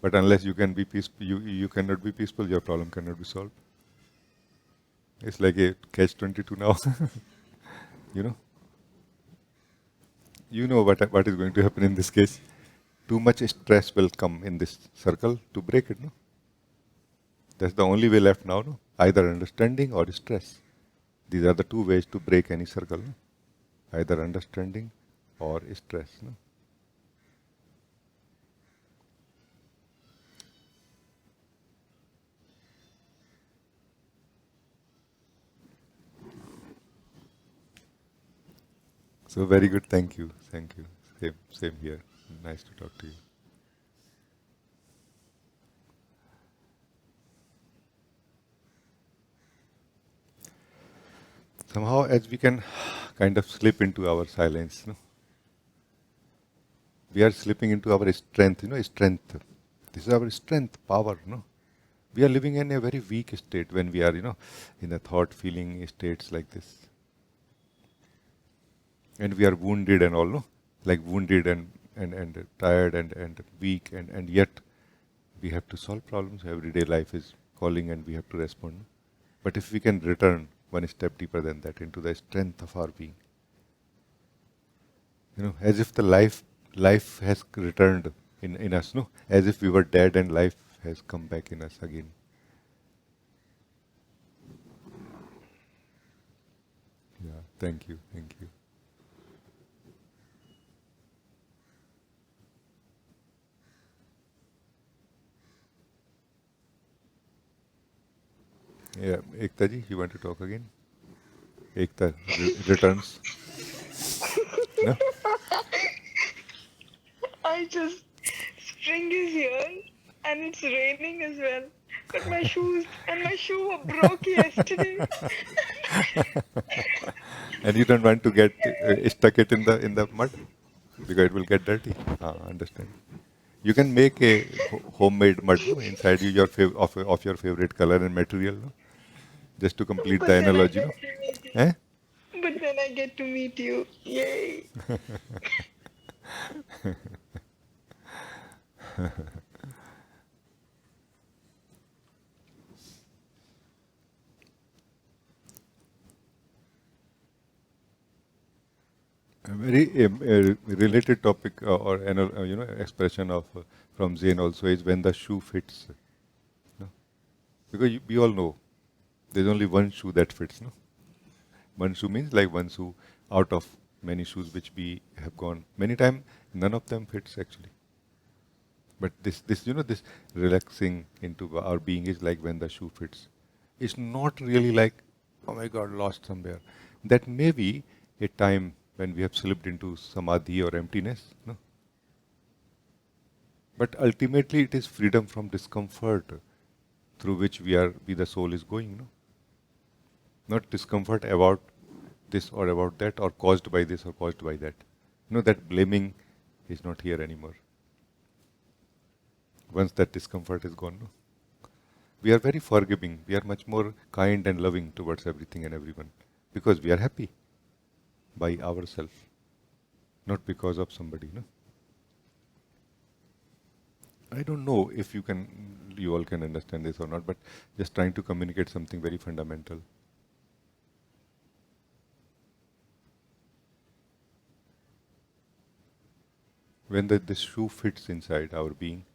But unless you can be peaceful, you cannot be peaceful, your problem cannot be solved. It's like a catch-22 now. you know? You know what is going to happen in this case. Too much stress will come in this circle to break it, no? That's the only way left now, no? Either understanding or stress. These are the two ways to break any circle, no? Either understanding or stress, no? So very good, thank you. Same here. Nice to talk to you. Somehow, as we can kind of slip into our silence, no? We are slipping into our strength, strength. This is our strength, power, no? We are living in a very weak state when we are, in the thought, feeling states like this. And we are wounded and all, no? Like wounded and tired and weak, and yet we have to solve problems. Everyday life is calling and we have to respond. But if we can return one step deeper than that into the strength of our being, as if the life has returned in us, no? As if we were dead and life has come back in us again. Yeah, thank you. Yeah, Ekta ji, you want to talk again? Ekta returns. No? I just, spring is here and it's raining as well. But my shoe were broke yesterday. And you don't want to get stuck it in the mud because it will get dirty. Understand? You can make a homemade mud, no? Inside you of your favorite color and material, no? Just to complete But the then I analogy, get no? to meet you. Eh? But then I get to meet you. Yay! A very related topic or expression of from Zen also is when the shoe fits. No? Because we all know there's only one shoe that fits. No, one shoe means like one shoe out of many shoes which we have gone many times. None of them fits actually. But this this relaxing into our being is like when the shoe fits. It's not really like, oh my God, lost somewhere. That may be a time when we have slipped into samadhi or emptiness. No? But ultimately it is freedom from discomfort through which the soul is going. No? Not discomfort about this or about that or caused by this or caused by that. That blaming is not here anymore. Once that discomfort is gone, no? We are very forgiving. We are much more kind and loving towards everything and everyone because we are happy by ourselves, not because of somebody. No? I don't know if you all can understand this or not, but just trying to communicate something very fundamental. When this shoe fits inside our being,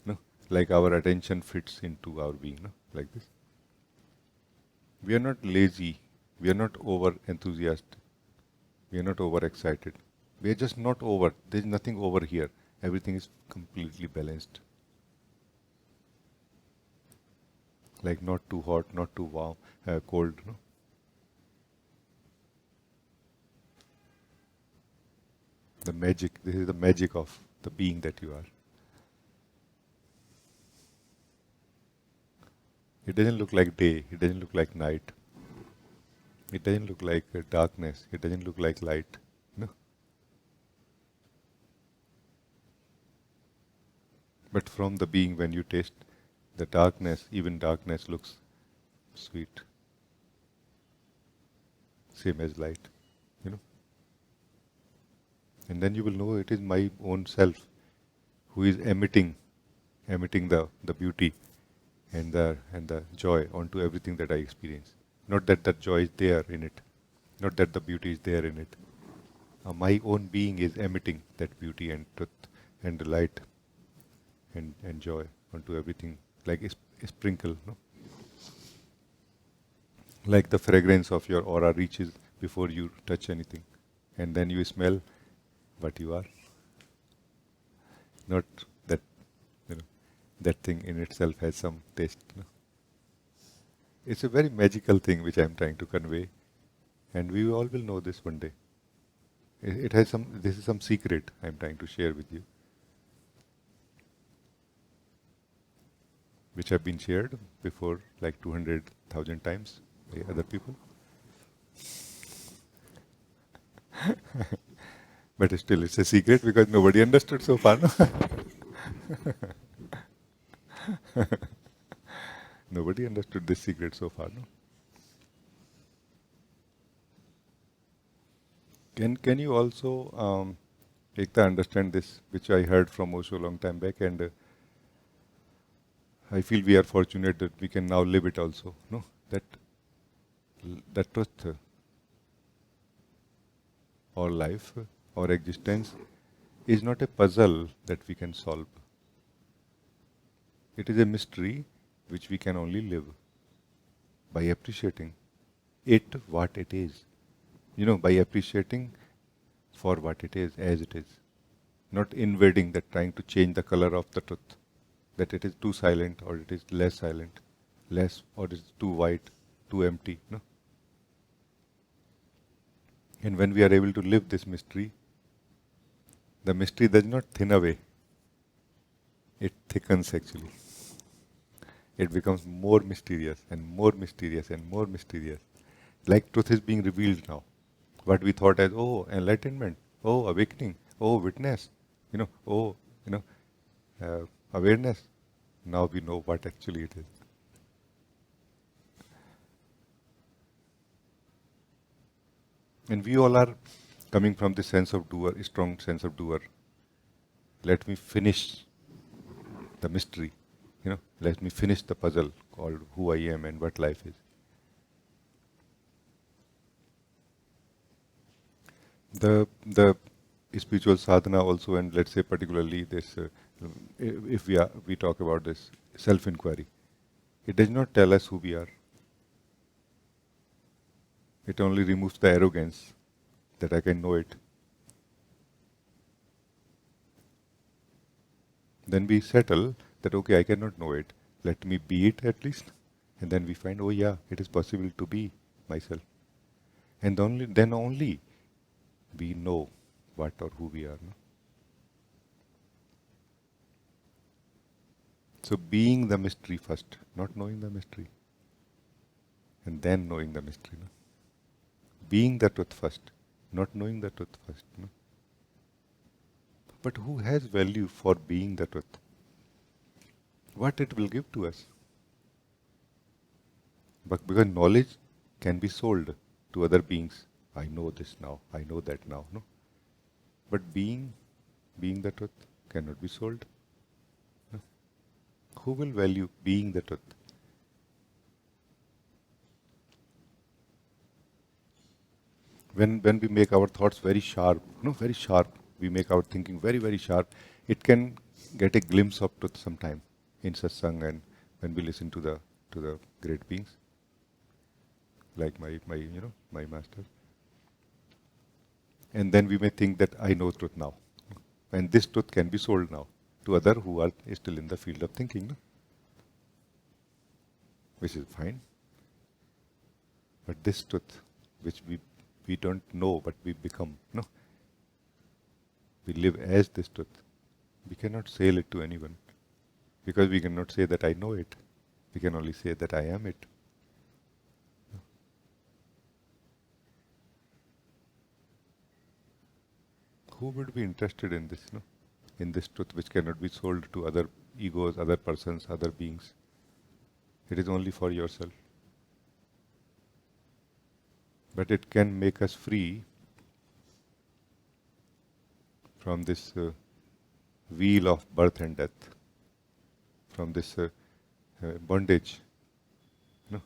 no, like our attention fits into our being, no, like this. We are not lazy. We are not over enthusiastic. We are not over excited. We are just not over. There is nothing over here. Everything is completely balanced. like not too hot, not too warm, cold. No? The magic. This is the magic of the being that you are. It doesn't look like day. It doesn't look like night. It doesn't look like darkness. It doesn't look like light. No. But from the being, when you taste the darkness, even darkness looks sweet. Same as light. You know. And then you will know it is my own self who is emitting the beauty and the joy onto everything that I experience. Not that that joy is there in it, not that the beauty is there in it. My own being is emitting that beauty and truth and light and joy onto everything, like a sprinkle, no? Like the fragrance of your aura reaches before you touch anything, and then you smell what you are. Not that, you know, that thing in itself has some taste. No? It's a very magical thing which I am trying to convey, and we all will know this one day. It has some. This is some secret I am trying to share with you, which have been shared before like 200,000 times by other people. But still, it's a secret because nobody understood so far. No? Nobody understood this secret so far. No? Can you also Ekta understand this, which I heard from Osho a long time back, and I feel we are fortunate that we can now live it also. No, that truth, or life, or existence, is not a puzzle that we can solve. It is a mystery which we can only live by appreciating it what it is. You know, by appreciating for what it is, as it is. Not invading that, trying to change the color of the truth. That it is too silent or it is less silent, less or it is too white, too empty. No? And when we are able to live this mystery, the mystery does not thin away. It thickens actually. It becomes more mysterious and more mysterious and more mysterious. Like truth is being revealed now. What we thought as, oh, enlightenment, oh, awakening, oh, witness, oh, awareness. Now we know what actually it is. And we all are coming from this sense of doer, a strong sense of doer. Let me finish the mystery, let me finish the puzzle called who I am and what life is. The spiritual sadhana also, and let's say particularly this, if we talk about this self-inquiry, it does not tell us who we are. It only removes the arrogance that I can know it. Then we settle that, okay, I cannot know it. Let me be it at least. And then we find, oh yeah, it is possible to be myself. And then only we know what or who we are. No? So being the mystery first, not knowing the mystery. And then knowing the mystery. No? Being the truth first, not knowing the truth first. No? But who has value for being the truth? What it will give to us? But because knowledge can be sold to other beings. I know this now, I know that now. No? But being the truth cannot be sold. No? Who will value being the truth? When we make our thoughts very sharp, very sharp, we make our thinking very, very sharp, it can get a glimpse of truth sometime in Satsang and when we listen to the great beings, like my master. And then we may think that I know truth now. And this truth can be sold now to others who are still in the field of thinking. No? which is fine. But this truth, which we don't know, but we become, no, we live as this truth. We cannot sell it to anyone because we cannot say that I know it. We can only say that I am it. Who would be interested in this, no? In this truth which cannot be sold to other egos, other persons, other beings? It is only for yourself. But it can make us free from this wheel of birth and death, from this bondage. No?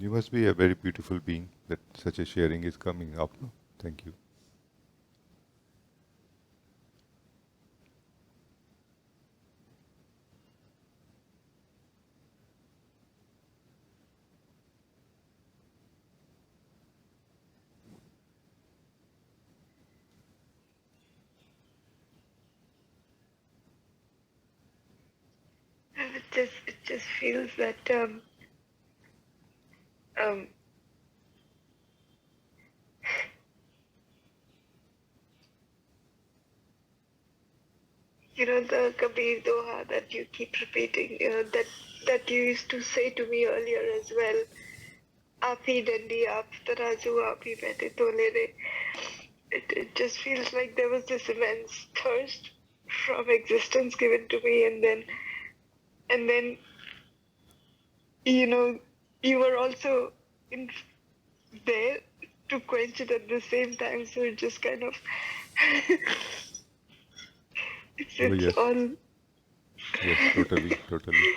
You must be a very beautiful being that such a sharing is coming up. No? Thank you. And it just feels that um, you know, the Kabir Doha that you keep repeating, you know, that you used to say to me earlier as well. आप ही डंडी आप तराजू आप ही बैठे तोले रे. It just feels like there was this immense thirst from existence given to me, and then you know, you were also in there to quench it at the same time, so it just kind of Oh it's yes, all yes, totally, totally.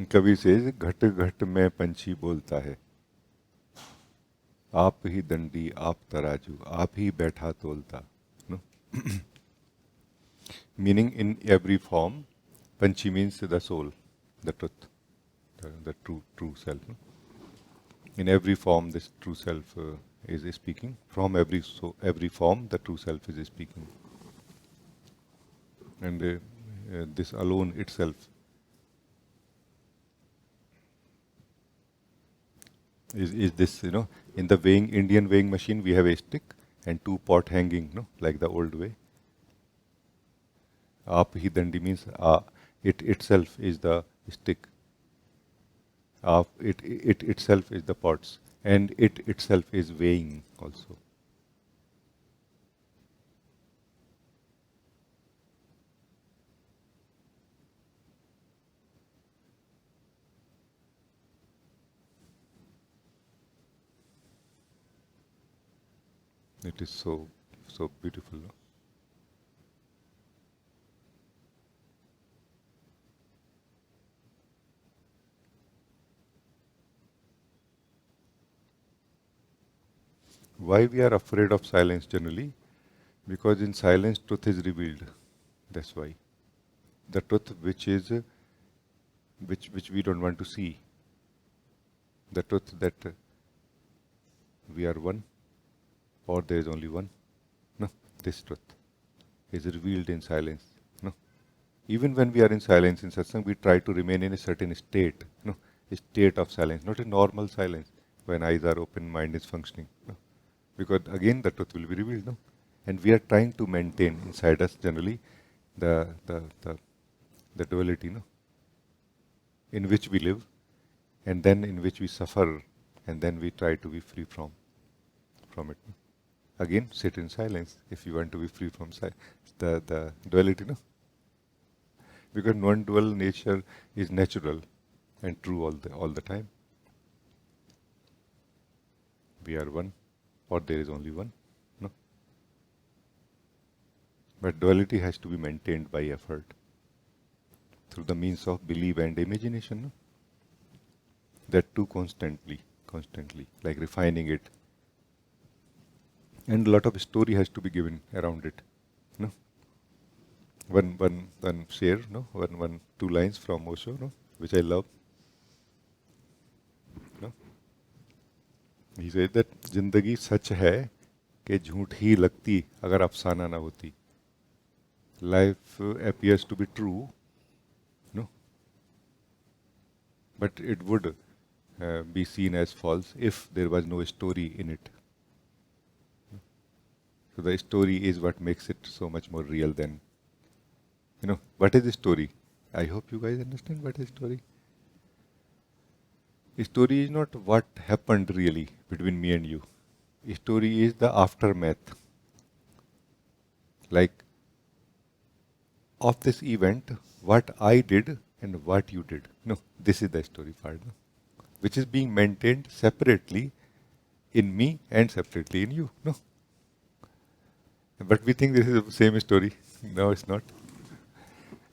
कवि says, घट घट में पंछी बोलता है, आप ही दंडी आप तराजू आप ही बैठा तोलता. No? Meaning in every form, panchi means the soul, the truth, the true self. No? In every form, this true self is speaking. From every form, the true self is speaking. And this alone itself is this, you know, in the Indian weighing machine, we have a stick and two pot hanging, no, like the old way. Aap hi dandi means it itself is the stick. It itself is the pots, and it itself is weighing also. It is so beautiful. No? Why we are afraid of silence generally? Because in silence truth is revealed. That's why. The truth which we don't want to see. The truth that we are one, or there is only one. No, this truth is revealed in silence. No, even when we are in silence in satsang, we try to remain in a certain state. No, a state of silence, not a normal silence when eyes are open, mind is functioning. No, because again the truth will be revealed. No, and we are trying to maintain inside us generally the duality. No, in which we live, and then in which we suffer, and then we try to be free from it. No? Again, sit in silence if you want to be free from the duality. No, because non-dual nature is natural and true all the time. We are one, or there is only one. No, But duality has to be maintained by effort through the means of belief and imagination. No? That too constantly, like refining it. And a lot of story has to be given around it. No? One share, no? One two lines from Osho, no? Which I love. No? He said that जिंदगी सच है कि झूठ ही लगती अगर अफसाना ना होती. Life appears to be true, no? But it would be seen as false if there was no story in it. So the story is what makes it so much more real than, what is the story? I hope you guys understand what is story. Story is not what happened really between me and you. Story is the aftermath. Like, of this event, what I did and what you did. No, this is the story part, no? Which is being maintained separately in me and separately in you. No. But we think this is the same story. No, it's not.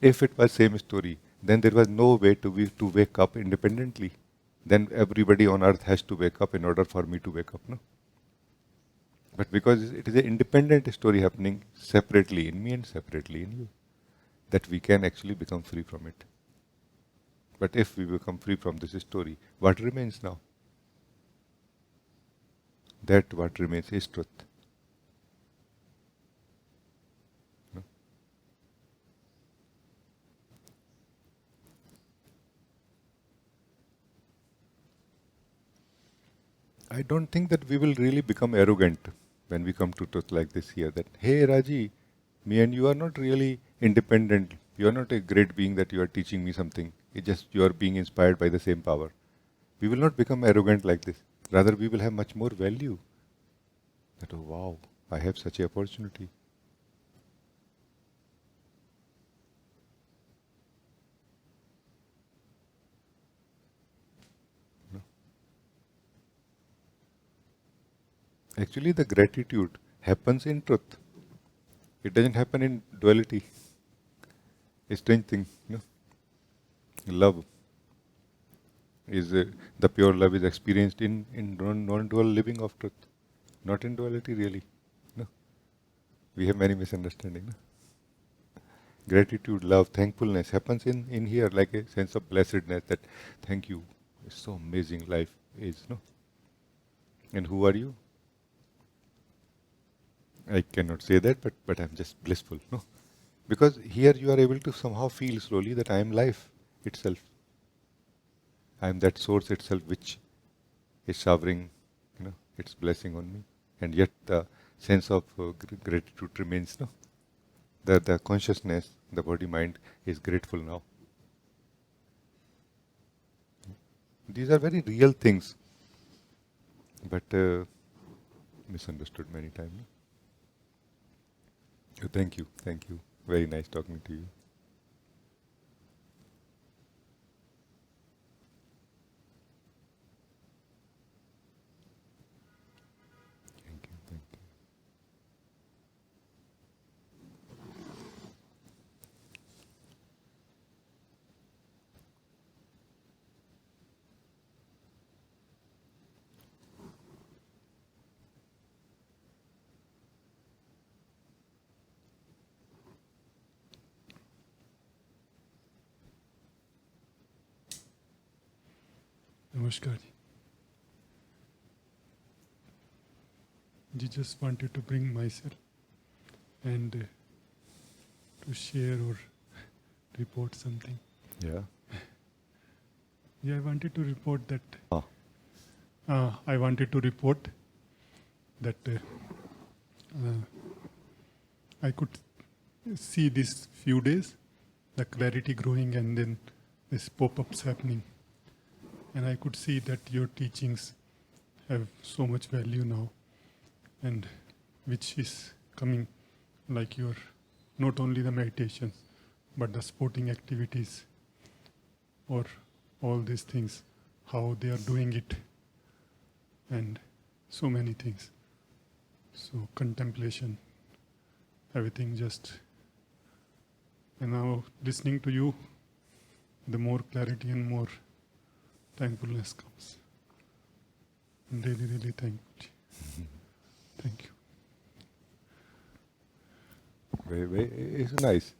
If it was same story, then there was no way to wake up independently. Then everybody on earth has to wake up in order for me to wake up, no? But because it is an independent story happening separately in me and separately in you, that we can actually become free from it. But if we become free from this story, what remains now? That what remains is truth. No? I don't think that we will really become arrogant when we come to truth like this here, that, hey Rajee, me and you are not really independent. You are not a great being that you are teaching me something. It's just you are being inspired by the same power. We will not become arrogant like this. Rather, we will have much more value. That, oh wow, I have such an opportunity. No? Actually, the gratitude happens in truth. It doesn't happen in duality. A strange thing, Love is the pure love is experienced in non-dual living of truth, not in duality really. No, we have many misunderstandings. No? Gratitude, love, thankfulness happens in here, like a sense of blessedness. That thank you, it's so amazing. Life is, no. And who are you? I cannot say that, but I'm just blissful. No, because here you are able to somehow feel slowly that I am life itself. I am that source itself which is showering, its blessing on me, and yet the sense of gratitude remains. No, the consciousness, the body mind is grateful now. These are very real things, but misunderstood many times. Thank you, thank you. Very nice talking to you. Thank you, thank you. Namaskar. I just wanted to bring myself and to share or report something. Yeah. Yeah, I wanted to report that. Ah. I wanted to report that I could see these few days the clarity growing and then this pop-ups happening. And I could see that your teachings have so much value now, and which is coming like your, not only the meditations, but the sporting activities or all these things, how they are doing it, and so many things. So contemplation everything just, and now listening to you, the more clarity and more thankfulness comes. I'm really, really thankful. Thank you. It's nice.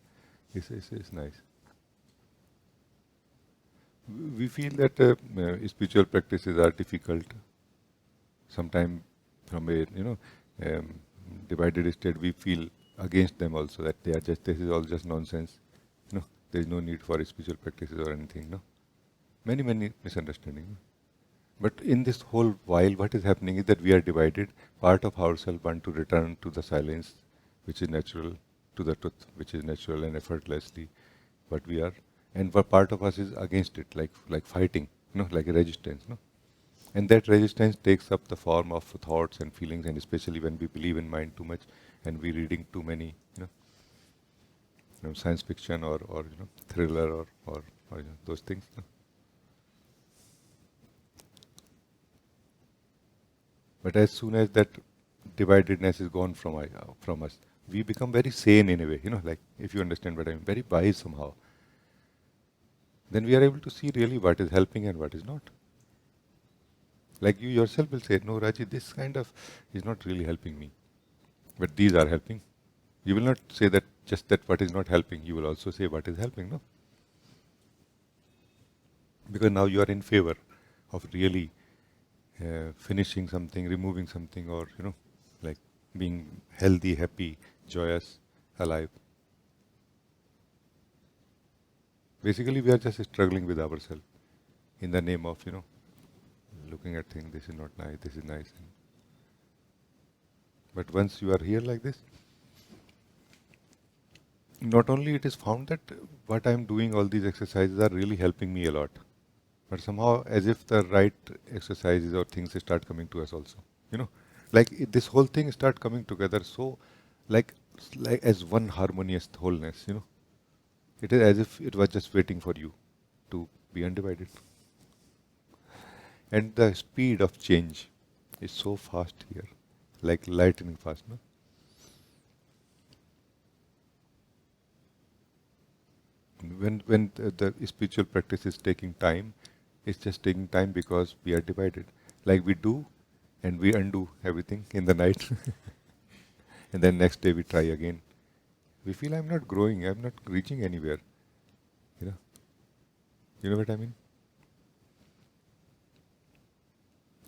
It's nice. We feel that spiritual practices are difficult. Sometimes from a um, divided state, we feel against them also, that they are just, this is all just nonsense. There is no need for spiritual practices or anything. Many misunderstandings. But in this whole while, what is happening is that we are divided. Part of ourselves want to return to the silence, which is natural, to the truth, which is natural and effortlessly what we are. And what part of us is against it, like fighting, like a resistance. And that resistance takes up the form of thoughts and feelings, and especially when we believe in mind too much and we reading too many, science fiction or thriller or those things. But as soon as that dividedness is gone from us, we become very sane in a way, like, if you understand what I mean, very wise somehow. Then we are able to see really what is helping and what is not. Like you yourself will say, no, Rajee, this kind of is not really helping me, but these are helping. You will not say that just that what is not helping, you will also say what is helping, no? Because now you are in favor of really finishing something, removing something, or like being healthy, happy, joyous, alive. Basically, we are just struggling with ourselves in the name of looking at things. This is not nice. This is nice. But once you are here like this, not only it is found that what I am doing, all these exercises are really helping me a lot, but somehow as if the right exercises or things start coming to us also. Like this whole thing start coming together, so like as one harmonious wholeness. It is as if it was just waiting for you to be undivided. And the speed of change is so fast here, like lightning fast, no? When the spiritual practice is taking time, it's just taking time because we are divided. Like we do and we undo everything in the night. And then next day we try again. We feel I'm not growing, I'm not reaching anywhere. You know what I mean?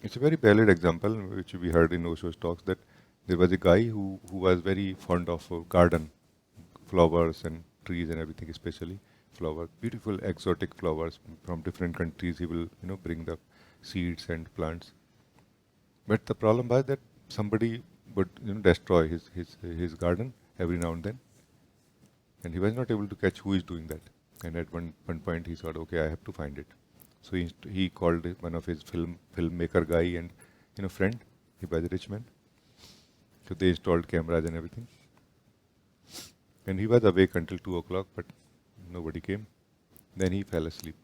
It's a very valid example which we heard in Osho's talks, that there was a guy who was very fond of garden, flowers and trees and everything, especially flowers, beautiful exotic flowers from different countries. He will bring the seeds and plants. But the problem was that somebody would destroy his garden every now and then, and he was not able to catch who is doing that. And at one point he thought, okay, I have to find it. So he called one of his filmmaker guy and friend. He was a rich man. So they installed cameras and everything. And he was awake until 2 o'clock, but nobody came. Then he fell asleep.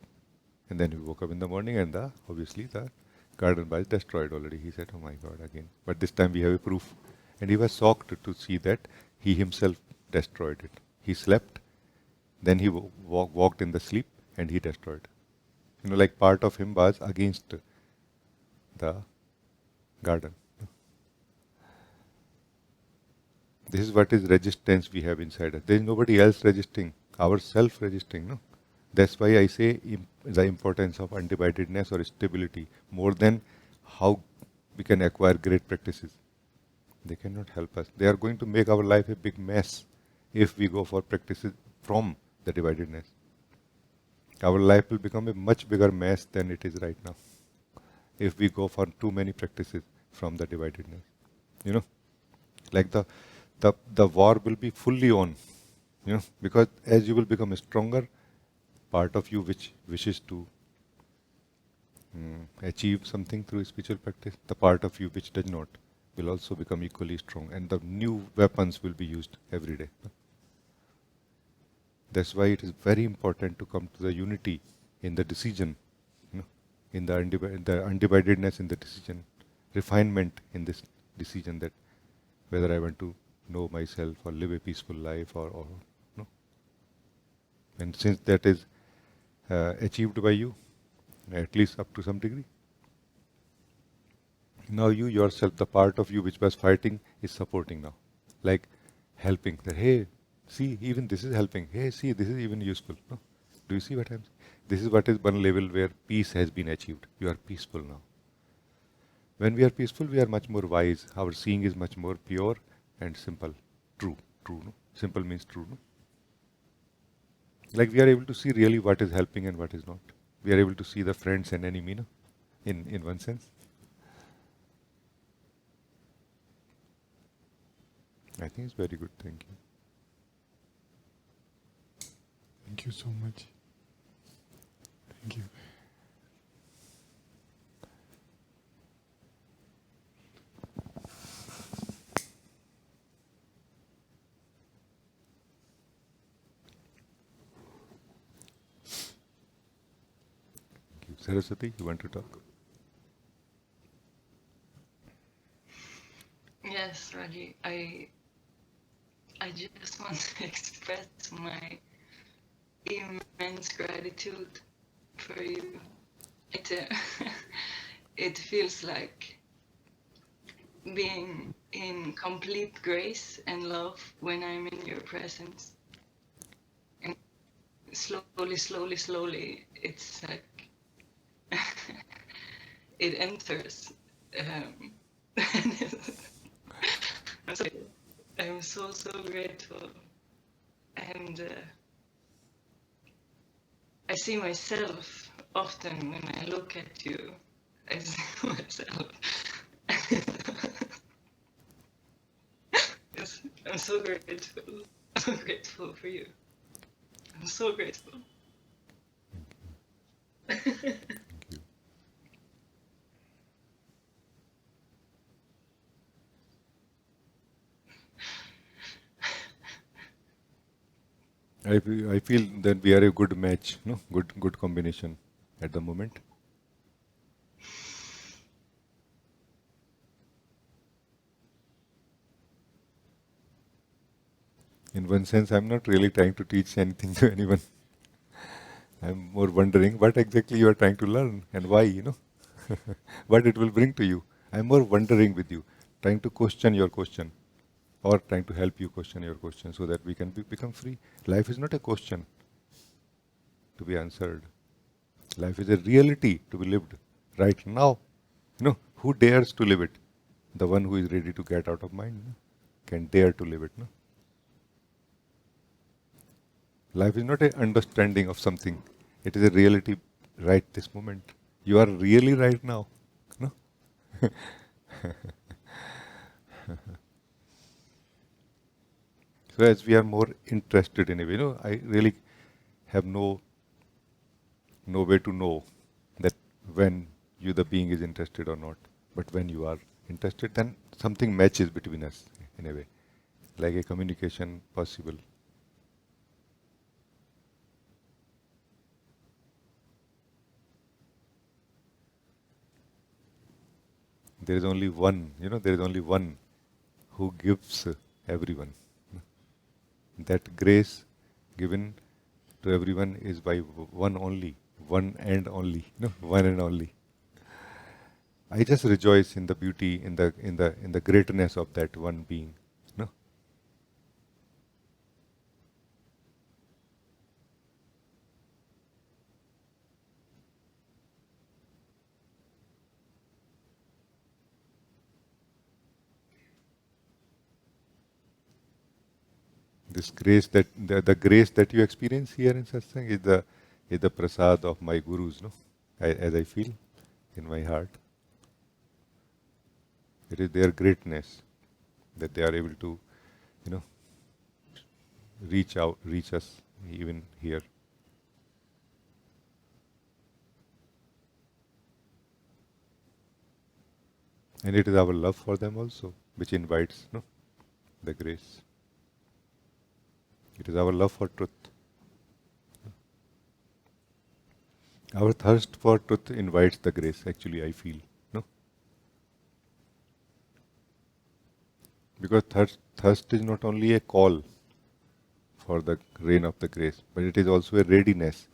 And then he woke up in the morning, and obviously the garden was destroyed already. He said, oh my God, again. But this time we have a proof. And he was shocked to see that he himself destroyed it. He slept, then he walked in the sleep, and he destroyed. Like part of him was against the garden. This is what is resistance we have inside us. There is nobody else resisting, our self-resisting. No? That's why I say the importance of undividedness or stability more than how we can acquire great practices. They cannot help us. They are going to make our life a big mess if we go for practices from the dividedness. Our life will become a much bigger mess than it is right now if we go for too many practices from the dividedness. Like the war will be fully on, because as you will become a stronger, part of you which wishes to achieve something through spiritual practice, the part of you which does not will also become equally strong, and the new weapons will be used every day. That's why it is very important to come to the unity in the decision, in the undividedness in the decision, refinement in this decision, that whether I want to know myself or live a peaceful life or no. And since that is achieved by you, at least up to some degree, now you yourself, the part of you which was fighting, is supporting now. Like helping. That, hey, see, even this is helping. Hey, see, this is even useful. No? Do you see what I'm saying? This is what is one level where peace has been achieved. You are peaceful now. When we are peaceful, we are much more wise. Our seeing is much more pure and simple. True. True. No? Simple means true. No? Like we are able to see really what is helping and what is not. We are able to see the friends and enemy, no? In one sense. I think it's very good. Thank you. Thank you so much. Thank you. Thank you. Saraswati, you want to talk? Yes, Rajee, I just want to express my immense gratitude for you. It feels like being in complete grace and love when I'm in your presence. And slowly, it's like it enters. I'm so grateful. And I see myself often when I look at you. I see myself. I'm so grateful. I'm grateful for you. I'm so grateful. Thank you. I feel that we are a good match, no? Good combination at the moment. In one sense, I'm not really trying to teach anything to anyone. I'm more wondering what exactly you are trying to learn and why, what it will bring to you. I'm more wondering with you, trying to question your question or trying to help you question your question so that we can become free. Life is not a question to be answered. Life is a reality to be lived right now. Who dares to live it? The one who is ready to get out of mind, can dare to live it. No? Life is not an understanding of something. It is a reality right this moment. You are really right now. No? So as we are more interested in a way, I really have no way to know that when you the being is interested or not. But when you are interested, then something matches between us in a way, like a communication possible. There is only one, there is only one who gives everyone. That grace given to everyone is by one only, one and only, one and only. I just rejoice in the beauty, in the greatness of that one being. No? This grace that the grace that you experience here in Satsang is the prasad of my gurus, no? As I feel in my heart. It is their greatness that they are able to, reach us even here. And it is our love for them also which invites, the grace. It is our love for truth. Our thirst for truth invites the grace, actually, I feel. No? Because thirst is not only a call for the rain of the grace, but it is also a readiness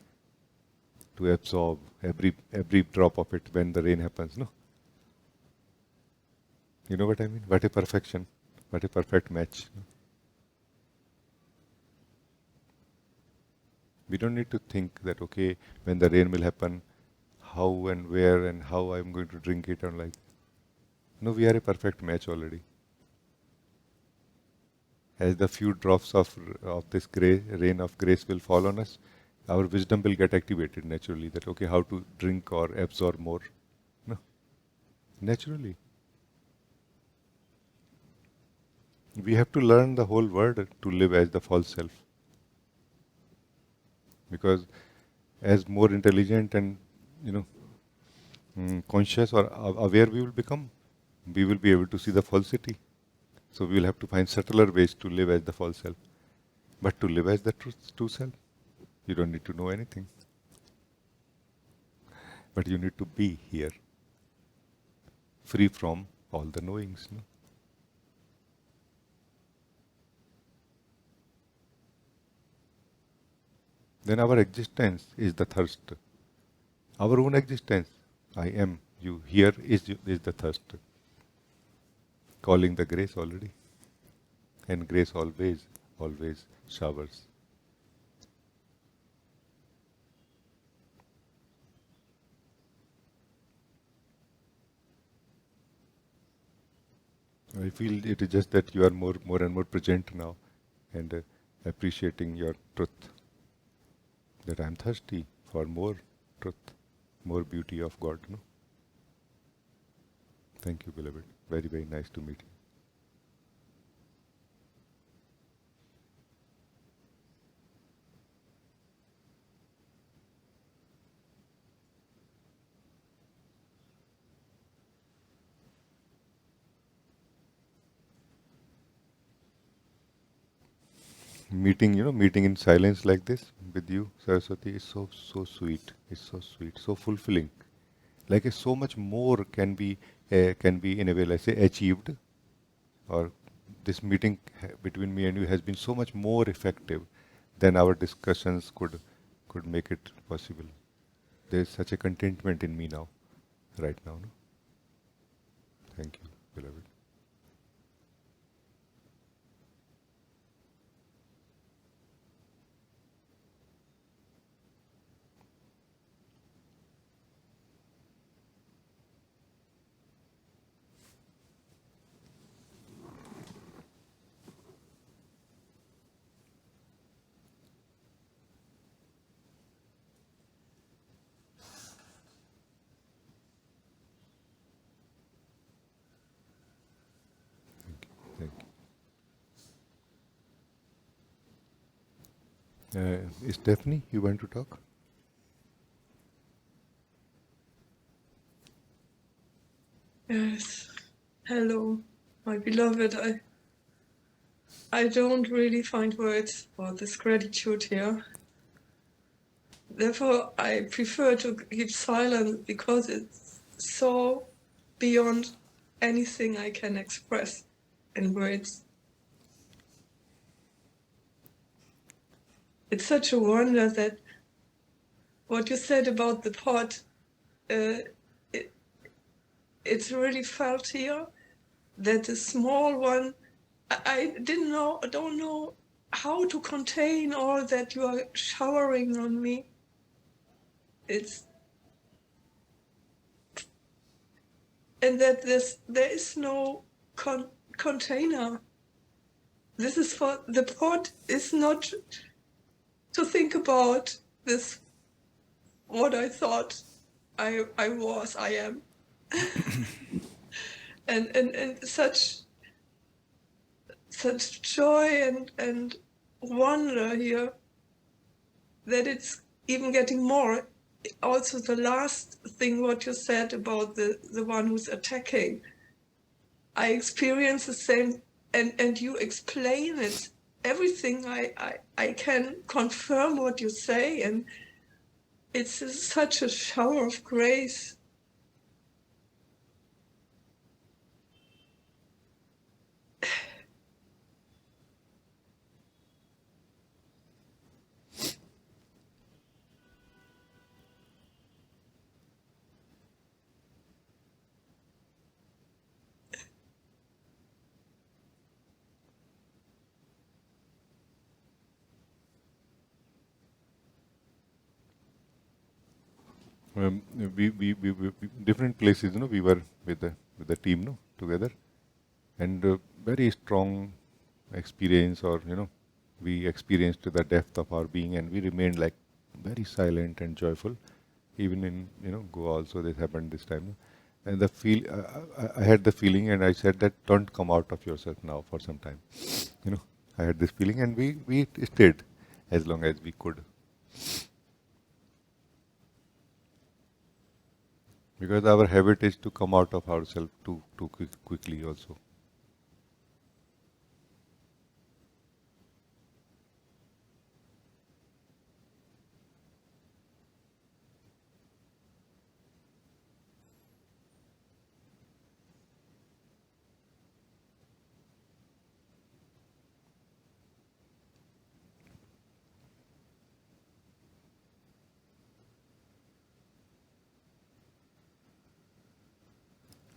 to absorb every drop of it when the rain happens. No, you know what I mean? What a perfection! What a perfect match! We don't need to think that okay, when the rain will happen, how and where and how I'm going to drink it and like. No, we are a perfect match already. As the few drops of this rain of grace will fall on us, our wisdom will get activated naturally. That okay, how to drink or absorb more. No, naturally. We have to learn the whole world to live as the false self. Because as more intelligent and conscious or aware we will become, we will be able to see the falsity. So we will have to find subtler ways to live as the false self. But to live as the true self, you don't need to know anything. But you need to be here, free from all the knowings. No? Then our existence is the thirst. Our own existence, I am, you, here is the thirst. Calling the grace already. And grace always showers. I feel it is just that you are more and more present now and appreciating your truth. That I am thirsty for more truth, more beauty of God. No? Thank you, beloved. Very, very nice to meet you. Meeting in silence like this with you, Saraswati, is so sweet. It's so sweet, so fulfilling. Like so much more can be in a way, let's say, achieved, or this meeting between me and you has been so much more effective than our discussions could make it possible. There is such a contentment in me now, right now. No? Thank you, beloved. Thank you. Stephanie, you want to talk? Yes. Hello, my beloved. I don't really find words for this gratitude here. Therefore, I prefer to keep silent because it's so beyond anything I can express in words. It's such a wonder that what you said about the pot, it's really felt here. That the small one, I don't know how to contain all that you are showering on me. And that there is no container. This is for the pot is not to think about this. What I thought I am, and such joy and wonder here that it's even getting more. Also, the last thing what you said about the one who's attacking, I experience the same, and you explain it. Everything I can confirm what you say, and it's such a shower of grace. Um, we different places, we were with the team, together, and very strong experience, or we experienced the depth of our being, and we remained like very silent and joyful. Even in Goa also this happened this time, and the feel I had the feeling, and I said that don't come out of yourself now for some time. you know I had this feeling, and we stayed as long as we could, because our habit is to come out of ourselves too quickly also.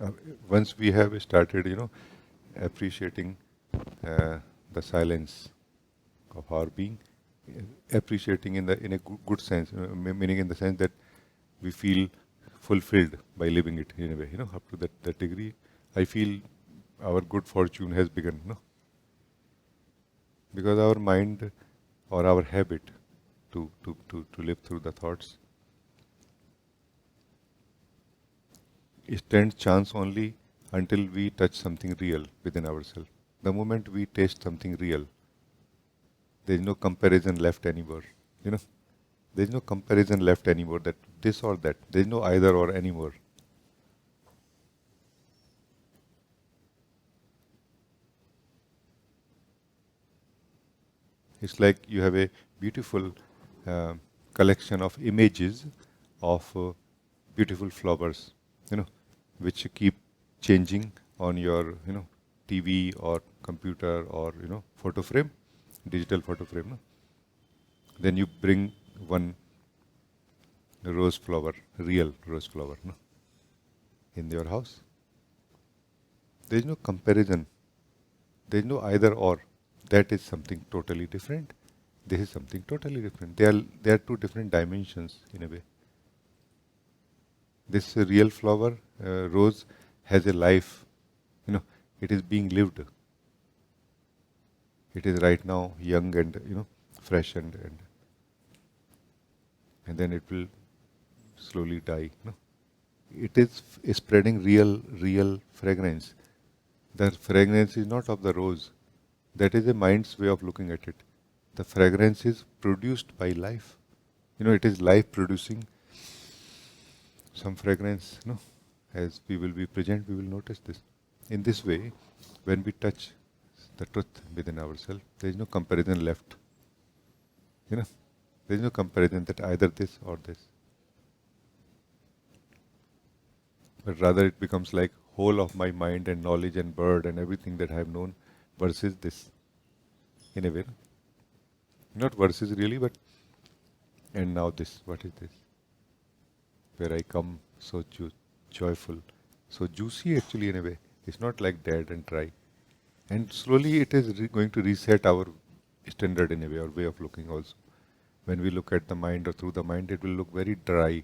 uh, Once we have started appreciating uh, the silence of our being, appreciating in a good sense, meaning in the sense that we feel fulfilled by living it in a way, up to that degree, I feel our good fortune has begun, because our mind or our habit to live through the thoughts stands chance only until we touch something real within ourselves. The moment we taste something real, there is no comparison left anymore. You know, there is no comparison left anymore, that this or that. There is no either or anymore. It's like you have a beautiful uh, collection of images of beautiful flowers, which keep changing on your, TV or computer or, photo frame, digital photo frame. No? Then you bring one rose flower, real rose flower, in your house. There is no comparison. There is no either or. That is something totally different. This is something totally different. They are two different dimensions in a way. This real flower, rose, has a life. It is being lived. It is right now young and fresh, and then it will slowly die. It is spreading real fragrance. The fragrance is not of the rose. That is the mind's way of looking at it. The fragrance is produced by life. It is life producing some fragrance. As we will be present, we will notice this. In this way, when we touch the truth within ourselves, there is no comparison left. There is no comparison that either this or this. But rather it becomes like whole of my mind and knowledge and bird and everything that I have known versus this, in a way. Not versus really, but and now this. What is this? Where I come so joyful, so juicy actually in a way. It's not like dead and dry. And slowly it is going to reset our standard in a way, or way of looking also. When we look at the mind or through the mind, it will look very dry.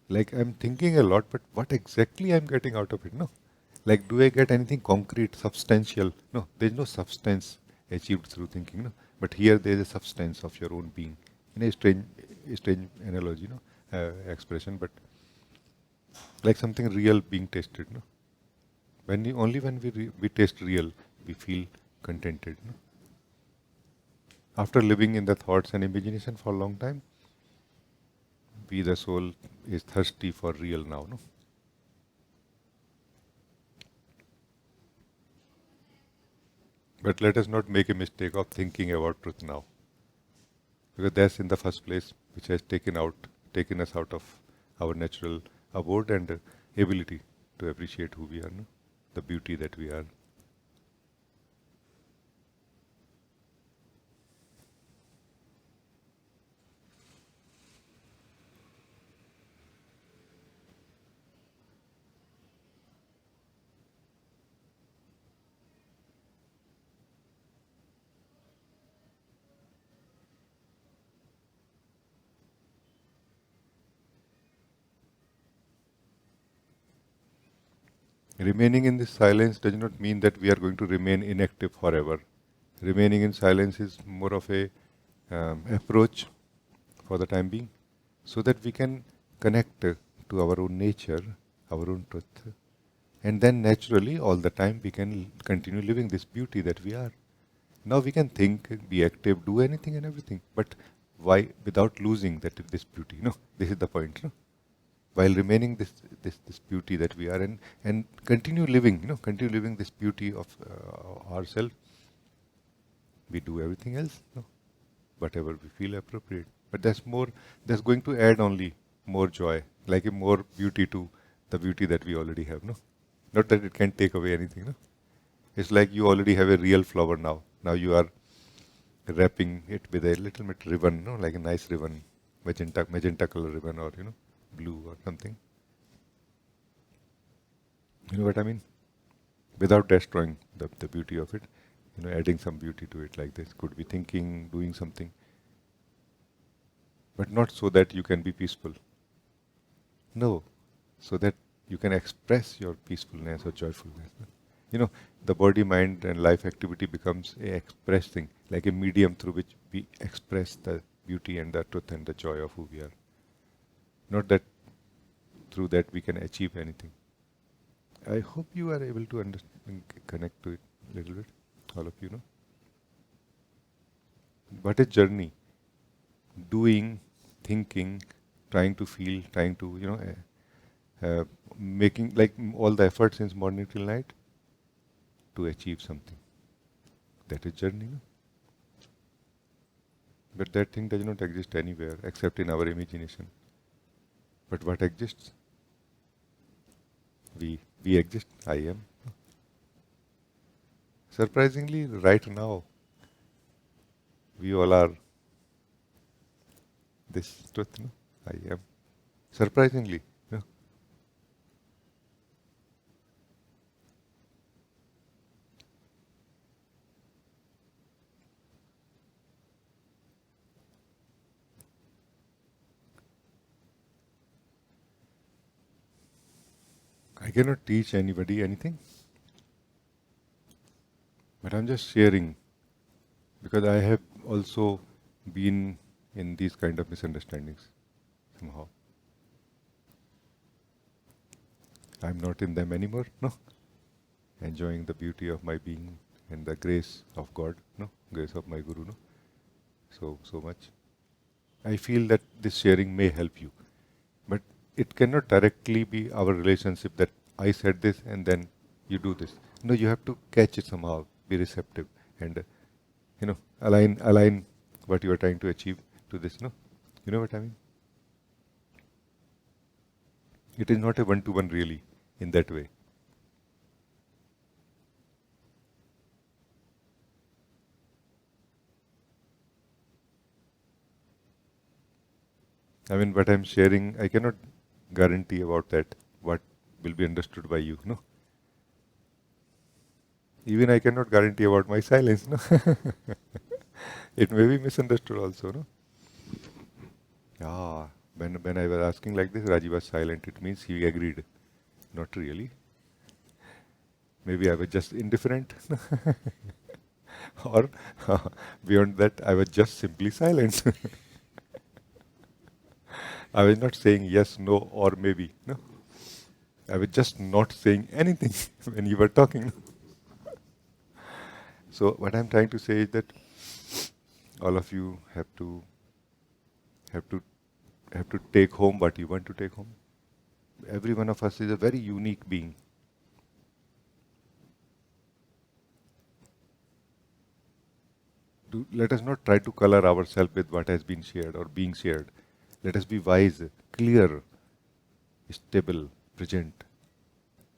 Like I'm thinking a lot, but what exactly I'm getting out of it? No. Like, do I get anything concrete, substantial? No, there is no substance achieved through thinking. No. But here there is a substance of your own being. In a strange analogy, expression, but like something real being tasted. No. Only when we taste real, we feel contented. No? After living in the thoughts and imagination for a long time, we, the soul, is thirsty for real now. No? But let us not make a mistake of thinking about truth now, because that's in the first place which has taken us out of our natural abode and ability to appreciate who we are, no? The beauty that we are. Remaining in this silence does not mean that we are going to remain inactive forever. Remaining in silence is more of a approach for the time being, so that we can connect to our own nature, our own truth, and then naturally all the time we can continue living this beauty that we are. Now we can think, be active, do anything and everything, but why without losing this beauty? No, this is the point. No, while remaining this beauty that we are, and continue living, continue living this beauty of ourselves. We do everything else, no, whatever we feel appropriate. But that's going to add only more joy, like a more beauty to the beauty that we already have. No, not that it can take away anything. No, it's like you already have a real flower now. Now you are wrapping it with a little bit ribbon, no, like a nice ribbon, magenta color ribbon, or blue or something. You know what I mean? Without destroying the beauty of it, adding some beauty to it, like this. Could be thinking, doing something, but not so that you can be peaceful. No, so that you can express your peacefulness or joyfulness. The body, mind, and life activity becomes a express thing, like a medium through which we express the beauty and the truth and the joy of who we are. Not that through that we can achieve anything. I hope you are able to understand, connect to it a little bit, all of you know. What is journey? Doing, thinking, trying to feel, trying to, making like all the effort since morning till night to achieve something. That is journey, no? But that thing does not exist anywhere except in our imagination. But what exists? We exist. I am. Surprisingly, right now, we all are this truth, no? I am. Surprisingly, no? I cannot teach anybody anything, but I'm just sharing, because I have also been in these kind of misunderstandings somehow. I'm not in them anymore, no? Enjoying the beauty of my being and the grace of God, no? Grace of my Guru, no? So much. I feel that this sharing may help you, but it cannot directly be our relationship that I said this and then you do this. No, you have to catch it somehow, be receptive, and align what you are trying to achieve to this. No, you know what I mean? It is not a one-to-one really in that way. I mean, what I'm sharing, I cannot guarantee about that, what will be understood by you, no? Even I cannot guarantee about my silence, no? It may be misunderstood also, no? Ah, when I was asking like this, Rajee was silent. It means he agreed. Not really. Maybe I was just indifferent. Or beyond that, I was just simply silent. I was not saying yes, no, or maybe. No, I was just not saying anything when you were talking. So what I'm trying to say is that all of you have to take home what you want to take home. Every one of us is a very unique being. Let us not try to color ourselves with what has been shared or being shared. Let us be wise, clear, stable, present,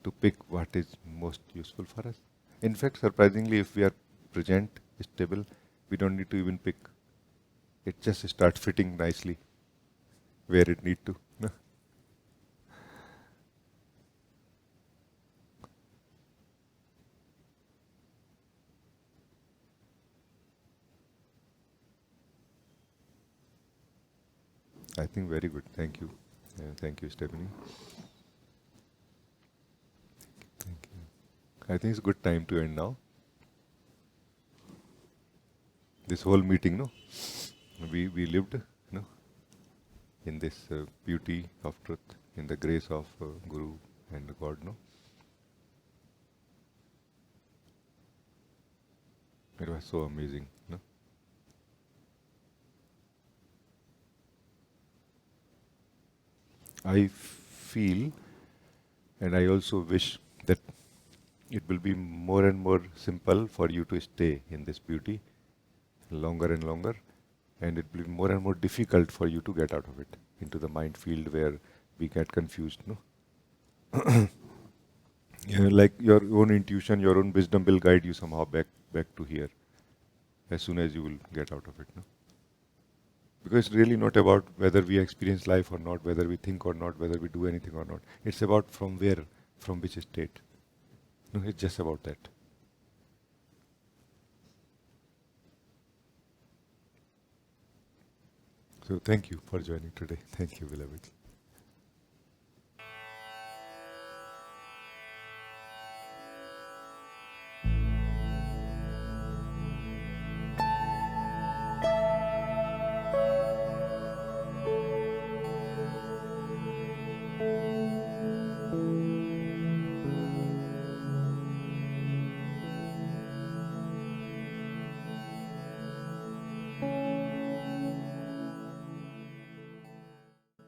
to pick what is most useful for us. In fact, surprisingly, if we are present, stable, we don't need to even pick. It just starts fitting nicely where it needs to. No? I think very good. Thank you. Thank you, Stephanie. Thank I think it's a good time to end now. This whole meeting, no, we lived, no, in this beauty of truth, in the grace of Guru and God, no. It was so amazing, no. I feel, and I also wish that it will be more and more simple for you to stay in this beauty longer and longer, and it will be more and more difficult for you to get out of it into the mind field where we get confused, no. Like your own intuition, your own wisdom will guide you somehow back to here as soon as you will get out of it, no. Because it's really not about whether we experience life or not, whether we think or not, whether we do anything or not. It's about from where, from which state. No, it's just about that. So thank you for joining today. Thank you, beloved.